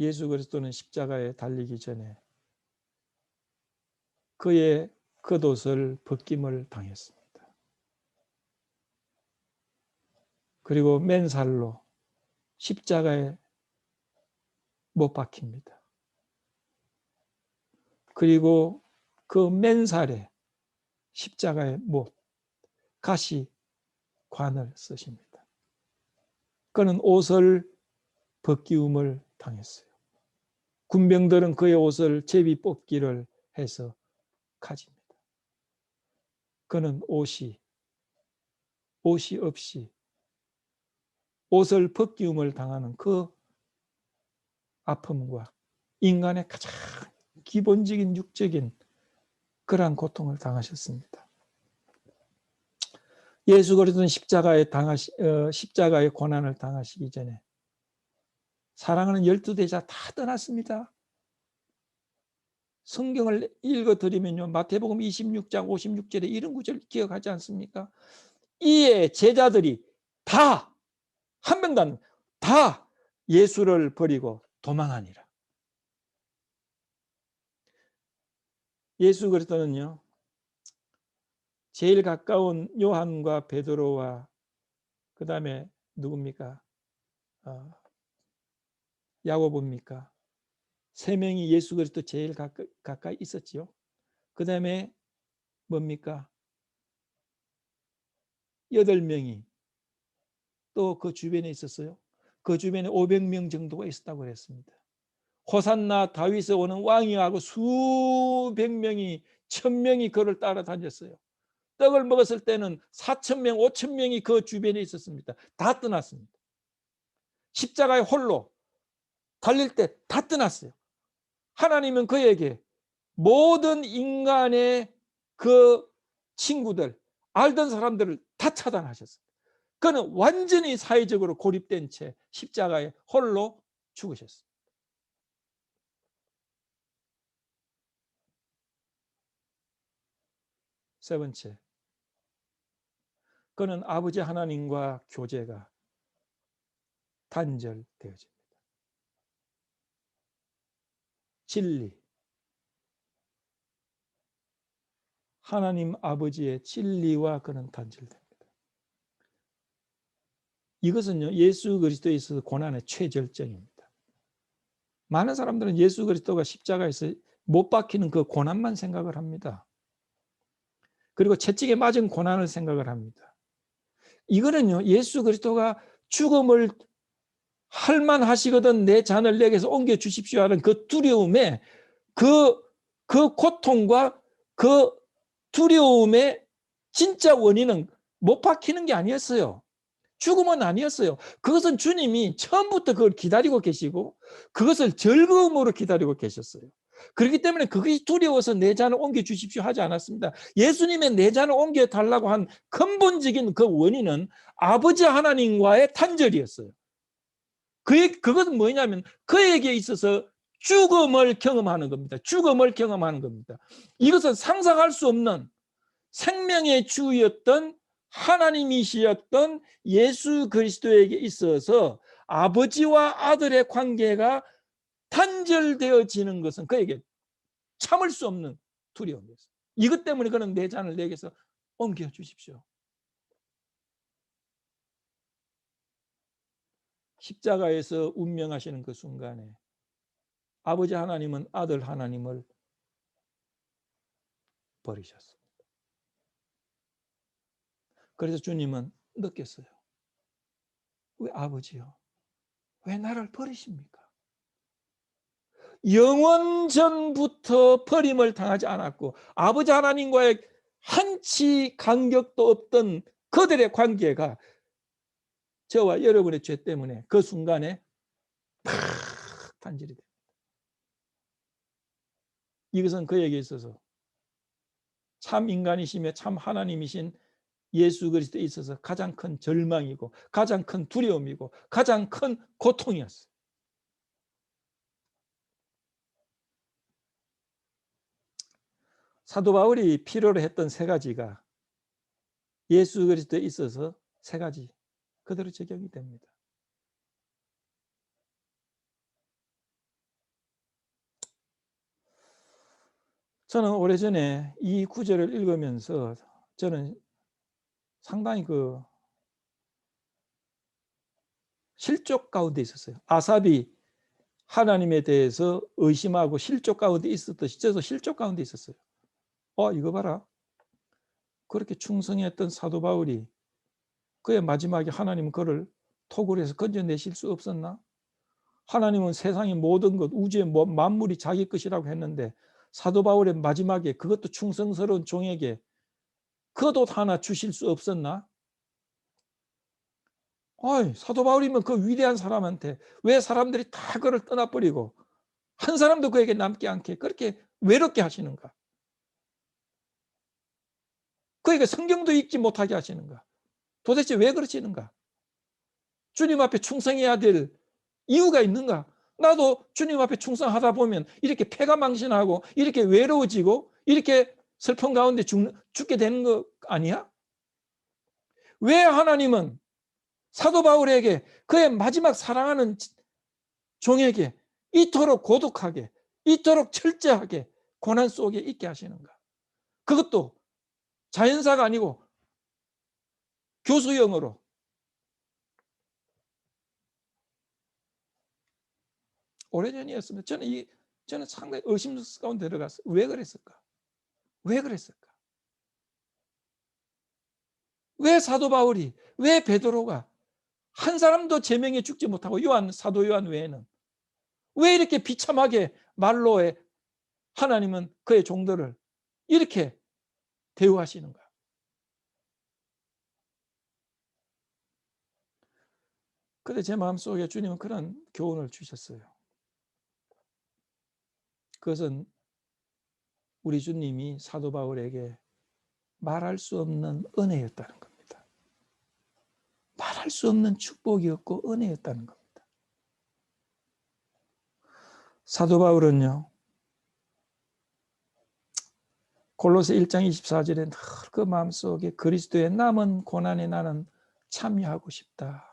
Speaker 1: 예수 그리스도는 십자가에 달리기 전에 그의 겉옷을 벗김을 당했습니다. 그리고 맨살로 십자가에 못 박힙니다. 그리고 그 맨살에 십자가에 못 가시관을 쓰십니다. 그는 옷을 벗기움을 당했어요. 군병들은 그의 옷을 제비 뽑기를 해서 가집니다. 그는 옷이 없이 옷을 벗기움을 당하는 그 아픔과 인간의 가장 기본적인 육적인 그러한 고통을 당하셨습니다. 예수 그리스도는 십자가의 고난을 당하시기 전에 사랑하는 12대자 다 떠났습니다. 성경을 읽어드리면요, 마태복음 26장 56절에 이런 구절 기억하지 않습니까? 이에 제자들이 다, 한 명도 다 예수를 버리고 도망하니라. 예수 그리스도는요, 제일 가까운 요한과 베드로와 그 다음에 누굽니까? 야고보입니까? 세 명이 예수 그리스도 제일 가까이 있었지요. 그 다음에 뭡니까? 8명이 또 그 주변에 있었어요. 그 주변에 500명 정도가 있었다고 그랬습니다. 호산나 다윗에 오는 왕이하고 수백 명이 1000명이 그를 따라다녔어요. 떡을 먹었을 때는 4000명, 5000명이 그 주변에 있었습니다. 다 떠났습니다. 십자가에 홀로 달릴 때 다 떠났어요. 하나님은 그에게 모든 인간의 그 친구들, 알던 사람들을 다 차단하셨어요. 그는 완전히 사회적으로 고립된 채 십자가에 홀로 죽으셨어요. 세 번째, 그는 아버지 하나님과 교제가 단절되어집니다. 진리, 하나님 아버지의 진리와 그는 단절됩니다. 이것은요, 예수 그리스도에 있어서 고난의 최절정입니다. 많은 사람들은 예수 그리스도가 십자가에서 못 박히는 그 고난만 생각을 합니다. 그리고 채찍에 맞은 고난을 생각을 합니다. 이거는요, 예수 그리스도가 죽음을 할만하시거든 내 잔을 내게서 옮겨 주십시오 하는 그 두려움에 그 고통과 그 두려움의 진짜 원인은 못 박히는 게 아니었어요. 죽음은 아니었어요. 그것은 주님이 처음부터 그걸 기다리고 계시고 그것을 즐거움으로 기다리고 계셨어요. 그렇기 때문에 그것이 두려워서 내 잔을 옮겨 주십시오 하지 않았습니다. 예수님의 내 잔을 옮겨 달라고 한 근본적인 그 원인은 아버지 하나님과의 단절이었어요. 그것은 뭐냐면 그에게 있어서 죽음을 경험하는 겁니다. 죽음을 경험하는 겁니다. 이것은 상상할 수 없는 생명의 주였던 하나님이시였던 예수 그리스도에게 있어서 아버지와 아들의 관계가 단절되어지는 것은 그에게 참을 수 없는 두려움이었어요. 이것 때문에 그는 내 잔을 내게서 옮겨 주십시오. 십자가에서 운명하시는 그 순간에 아버지 하나님은 아들 하나님을 버리셨습니다. 그래서 주님은 느꼈어요. 왜 아버지요? 왜 나를 버리십니까? 영원 전부터 버림을 당하지 않았고 아버지 하나님과의 한치 간격도 없던 그들의 관계가 저와 여러분의 죄 때문에 그 순간에 팍 단절이 됩니다. 이것은 그에게 있어서 참 인간이시며 참 하나님이신 예수 그리스도에 있어서 가장 큰 절망이고 가장 큰 두려움이고 가장 큰 고통이었어요. 사도 바울이 필요로 했던 세 가지가 예수 그리스도에 있어서 세 가지 그대로 적용이 됩니다. 저는 오래전에 이 구절을 읽으면서 저는 상당히 그 실족 가운데 있었어요. 아삽이 하나님에 대해서 의심하고 실족 가운데 있었듯이 저도 실족 가운데 있었어요. 이거 봐라. 그렇게 충성했던 사도 바울이 그의 마지막에 하나님은 그를 토굴에서 건져내실 수 없었나? 하나님은 세상의 모든 것, 우주의 만물이 자기 것이라고 했는데 사도 바울의 마지막에 그것도 충성스러운 종에게 겉옷 하나 주실 수 없었나? 사도 바울이면 그 위대한 사람한테 왜 사람들이 다 그를 떠나버리고 한 사람도 그에게 남지 않게 그렇게 외롭게 하시는가? 그에게 성경도 읽지 못하게 하시는가? 도대체 왜 그러시는가? 주님 앞에 충성해야 될 이유가 있는가? 나도 주님 앞에 충성하다 보면 이렇게 패가망신하고 이렇게 외로워지고 이렇게 슬픔 가운데 죽게 되는 거 아니야? 왜 하나님은 사도 바울에게 그의 마지막 사랑하는 종에게 이토록 고독하게 이토록 철저하게 고난 속에 있게 하시는가? 그것도 자연사가 아니고 교수형으로. 오래전이었으면 저는 상당히 의심 가운데 들어갔어요. 왜 그랬을까? 왜 그랬을까? 왜 사도 바울이, 왜 베드로가 한 사람도 제명에 죽지 못하고 사도 요한 외에는 왜 이렇게 비참하게 말로에 하나님은 그의 종들을 이렇게 대우하시는가? 그런데 제 마음속에 주님은 그런 교훈을 주셨어요. 그것은 우리 주님이 사도 바울에게 말할 수 없는 은혜였다는 겁니다. 말할 수 없는 축복이었고 은혜였다는 겁니다. 사도 바울은요, 골로새 1장 24절에 그 마음속에 그리스도의 남은 고난에 나는 참여하고 싶다.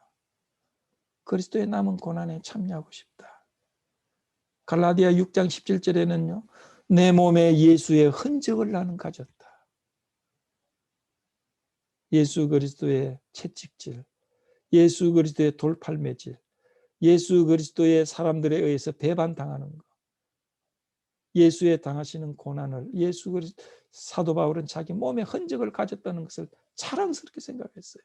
Speaker 1: 그리스도의 남은 고난에 참여하고 싶다. 갈라디아 6장 17절에는요. 내 몸에 예수의 흔적을 나는 가졌다. 예수 그리스도의 채찍질, 예수 그리스도의 돌팔매질, 예수 그리스도의 사람들에 의해서 배반당하는 것, 예수의 당하시는 고난을 예수 그리스도 사도 바울은 자기 몸에 흔적을 가졌다는 것을 자랑스럽게 생각했어요.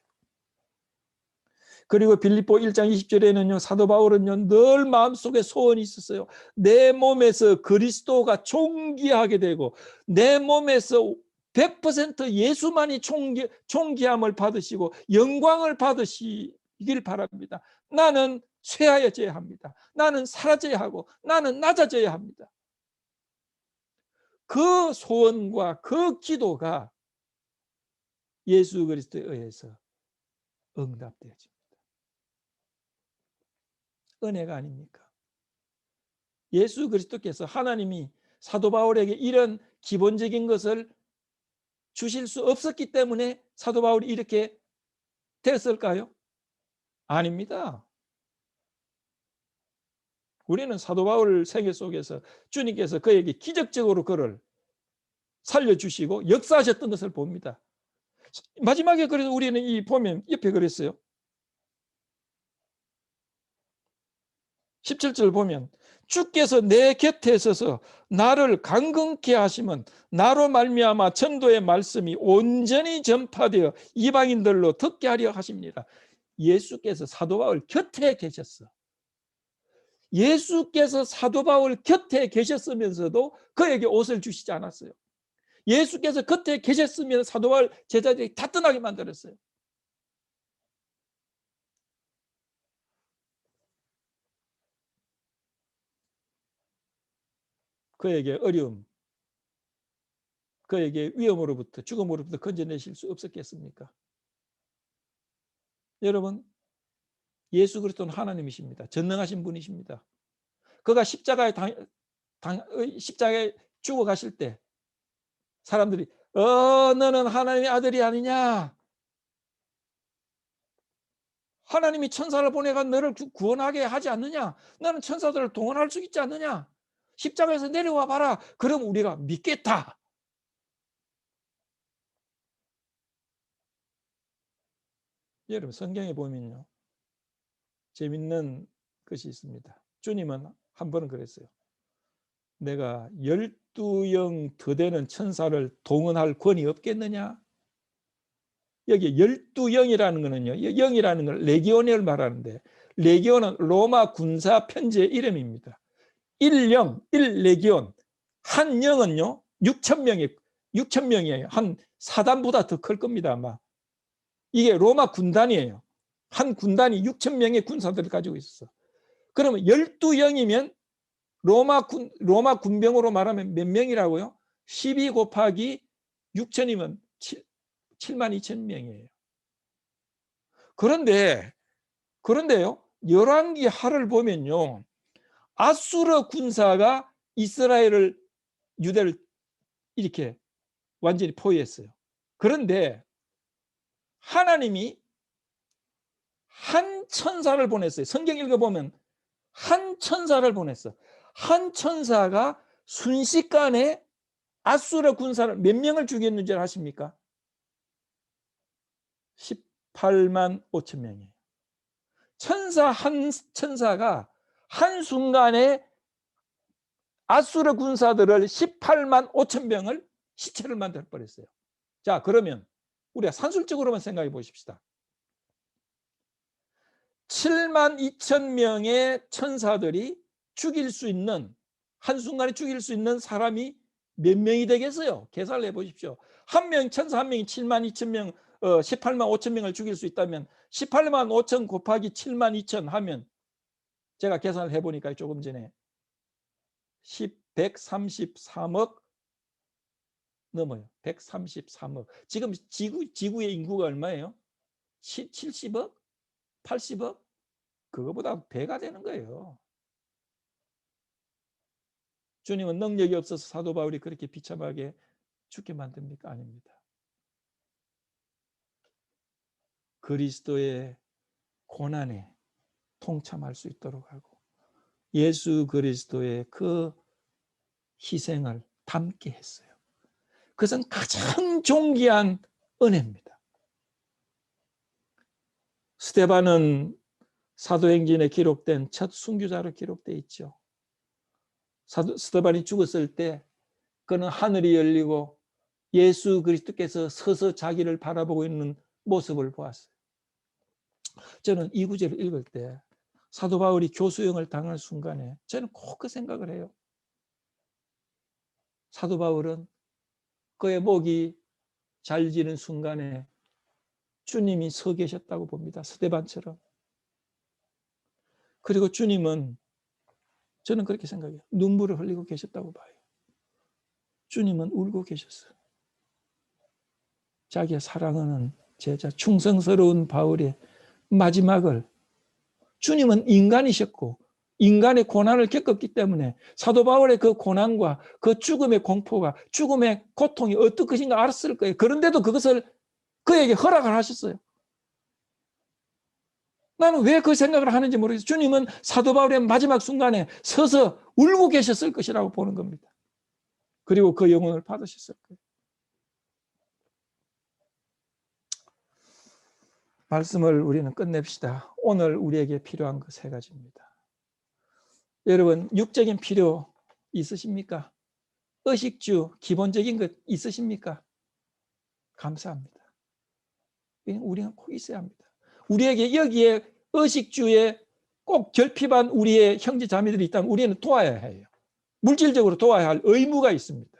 Speaker 1: 그리고 빌립보 1장 20절에는요, 사도 바울은요, 늘 마음속에 소원이 있었어요. 내 몸에서 그리스도가 존귀하게 되고 내 몸에서 100% 예수만이 존귀함을 받으시고 영광을 받으시길 바랍니다. 나는 쇠하여져야 합니다. 나는 사라져야 하고 나는 낮아져야 합니다. 그 소원과 그 기도가 예수 그리스도에 의해서 응답되어집니다. 은혜가 아닙니까? 예수 그리스도께서 하나님이 사도 바울에게 이런 기본적인 것을 주실 수 없었기 때문에 사도 바울이 이렇게 됐을까요? 아닙니다. 우리는 사도 바울 생애 속에서 주님께서 그에게 기적적으로 그를 살려주시고 역사하셨던 것을 봅니다. 마지막에 그래서 우리는 이 보면 옆에 그랬어요. 17절 보면 주께서 내 곁에 서서 나를 강건케 하시면 나로 말미암아 전도의 말씀이 온전히 전파되어 이방인들로 듣게 하려 하십니다. 예수께서 사도 바울 곁에 계셨어. 예수께서 사도 바울 곁에 계셨으면서도 그에게 옷을 주시지 않았어요. 예수께서 곁에 계셨으면 사도 바울 제자들이 다 떠나게 만들었어요. 그에게 어려움, 그에게 위험으로부터 죽음으로부터 건져내실 수 없었겠습니까? 여러분, 예수 그리스도는 하나님이십니다. 전능하신 분이십니다. 그가 십자가에 죽어가실 때 사람들이 너는 하나님의 아들이 아니냐? 하나님이 천사를 보내가 너를 구원하게 하지 않느냐? 너는 천사들을 동원할 수 있지 않느냐? 십자가에서 내려와 봐라. 그럼 우리가 믿겠다. 여러분, 성경에 보면요, 재밌는 것이 있습니다. 주님은 한 번은 그랬어요. 내가 12영 더 되는 천사를 동원할 권이 없겠느냐? 여기 12영이라는 거는요, 영이라는 건 레기온을 말하는데, 레기온은 로마 군사 편제의 이름입니다. 1영, 1레기온. 한 영은요, 6,000명이에요. 한 사단보다 더 클 겁니다, 아마. 이게 로마 군단이에요. 한 군단이 6,000명의 군사들을 가지고 있었어. 그러면 12영이면 로마 군병으로 말하면 몇 명이라고요? 12 곱하기 6천이면 7만 2천 명이에요. 그런데요, 열왕기 하를 보면요, 아수르 군사가 이스라엘을, 유대를 이렇게 완전히 포위했어요. 그런데 하나님이 한 천사를 보냈어요. 성경 읽어보면 한 천사를 보냈어. 한 천사가 순식간에 아수르 군사를 몇 명을 죽였는지 아십니까? 18만 5천 명이에요. 한 천사가 한순간에 아수르 군사들을 18만 5천 명을 시체를 만들어 버렸어요. 자, 그러면 우리가 산술적으로만 생각해 보십시다. 7만 2천 명의 천사들이 죽일 수 있는, 한순간에 죽일 수 있는 사람이 몇 명이 되겠어요? 계산을 해보십시오. 천사 한 명이 7만 2천 명, 18만 5천 명을 죽일 수 있다면 18만 5천 곱하기 7만 2천 하면, 제가 계산을 해보니까 조금 전에 133억 넘어요. 133억. 지금 지구의 인구가 얼마예요? 70억? 80억? 그거보다 배가 되는 거예요. 주님은 능력이 없어서 사도 바울이 그렇게 비참하게 죽게 만듭니까? 아닙니다. 그리스도의 고난에 통참할 수 있도록 하고 예수 그리스도의 그 희생을 담게 했어요. 그것은 가장 존귀한 은혜입니다. 스데반은 사도행전에 기록된 첫 순교자로 기록되어 있죠. 스데반이 죽었을 때 그는 하늘이 열리고 예수 그리스도께서 서서 자기를 바라보고 있는 모습을 보았어요. 저는 이 구절을 읽을 때 사도 바울이 교수형을 당할 순간에 저는 꼭 그 생각을 해요. 사도 바울은 그의 목이 잘리는 순간에 주님이 서 계셨다고 봅니다. 스데반처럼. 그리고 주님은, 저는 그렇게 생각해요, 눈물을 흘리고 계셨다고 봐요. 주님은 울고 계셨어요. 자기의 사랑하는 제자, 충성스러운 바울의 마지막을, 주님은 인간이셨고 인간의 고난을 겪었기 때문에 사도 바울의 그 고난과 그 죽음의 공포가, 죽음의 고통이 어떤 것인가 알았을 거예요. 그런데도 그것을 그에게 허락을 하셨어요. 나는 왜 그 생각을 하는지 모르겠어요. 주님은 사도 바울의 마지막 순간에 서서 울고 계셨을 것이라고 보는 겁니다. 그리고 그 영혼을 받으셨을 거예요. 말씀을 우리는 끝냅시다. 오늘 우리에게 필요한 그 세 가지입니다. 여러분, 육적인 필요 있으십니까? 의식주 기본적인 것 있으십니까? 감사합니다. 우리는 꼭 있어야 합니다. 우리에게 여기에 의식주에 꼭 결핍한 우리의 형제 자매들이 있다면 우리는 도와야 해요. 물질적으로 도와야 할 의무가 있습니다.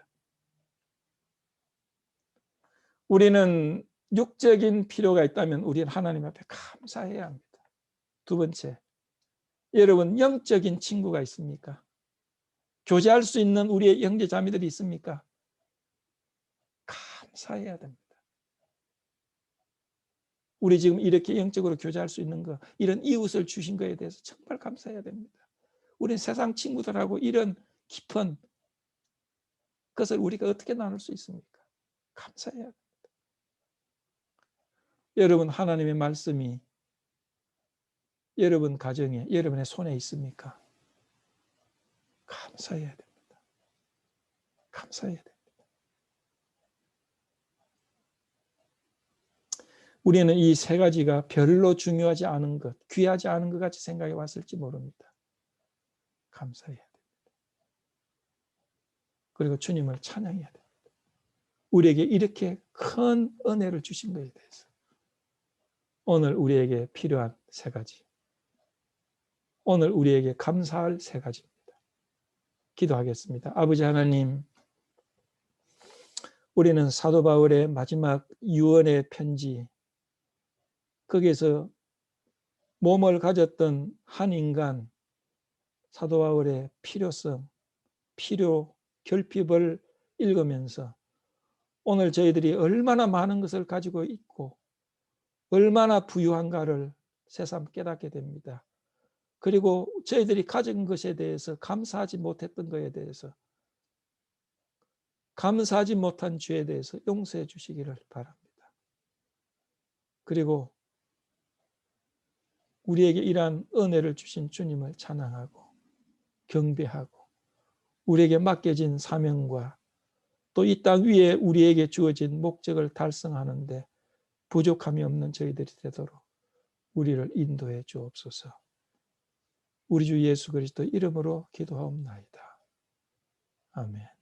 Speaker 1: 우리는 육적인 필요가 있다면 우리는 하나님 앞에 감사해야 합니다. 두 번째, 여러분 영적인 친구가 있습니까? 교제할 수 있는 우리의 형제 자매들이 있습니까? 감사해야 됩니다. 우리 지금 이렇게 영적으로 교제할 수 있는 거, 이런 이웃을 주신 거에 대해서 정말 감사해야 됩니다. 우리는 세상 친구들하고 이런 깊은 것을 우리가 어떻게 나눌 수 있습니까? 감사해야 됩니다. 여러분, 하나님의 말씀이 여러분 가정에, 여러분의 손에 있습니까? 감사해야 됩니다. 감사해야 됩니다. 우리는 이 세 가지가 별로 중요하지 않은 것, 귀하지 않은 것 같이 생각해 왔을지 모릅니다. 감사해야 됩니다. 그리고 주님을 찬양해야 됩니다. 우리에게 이렇게 큰 은혜를 주신 것에 대해서. 오늘 우리에게 필요한 세 가지. 오늘 우리에게 감사할 세 가지입니다. 기도하겠습니다. 아버지 하나님, 우리는 사도 바울의 마지막 유언의 편지, 거기에서 몸을 가졌던 한 인간, 사도 바울의 필요성, 필요, 결핍을 읽으면서 오늘 저희들이 얼마나 많은 것을 가지고 있고 얼마나 부유한가를 새삼 깨닫게 됩니다. 그리고 저희들이 가진 것에 대해서 감사하지 못했던 것에 대해서, 감사하지 못한 죄에 대해서 용서해 주시기를 바랍니다. 그리고 우리에게 이러한 은혜를 주신 주님을 찬양하고 경배하고 우리에게 맡겨진 사명과 또 이 땅 위에 우리에게 주어진 목적을 달성하는 데 부족함이 없는 저희들이 되도록 우리를 인도해 주옵소서. 우리 주 예수 그리스도 이름으로 기도하옵나이다. 아멘.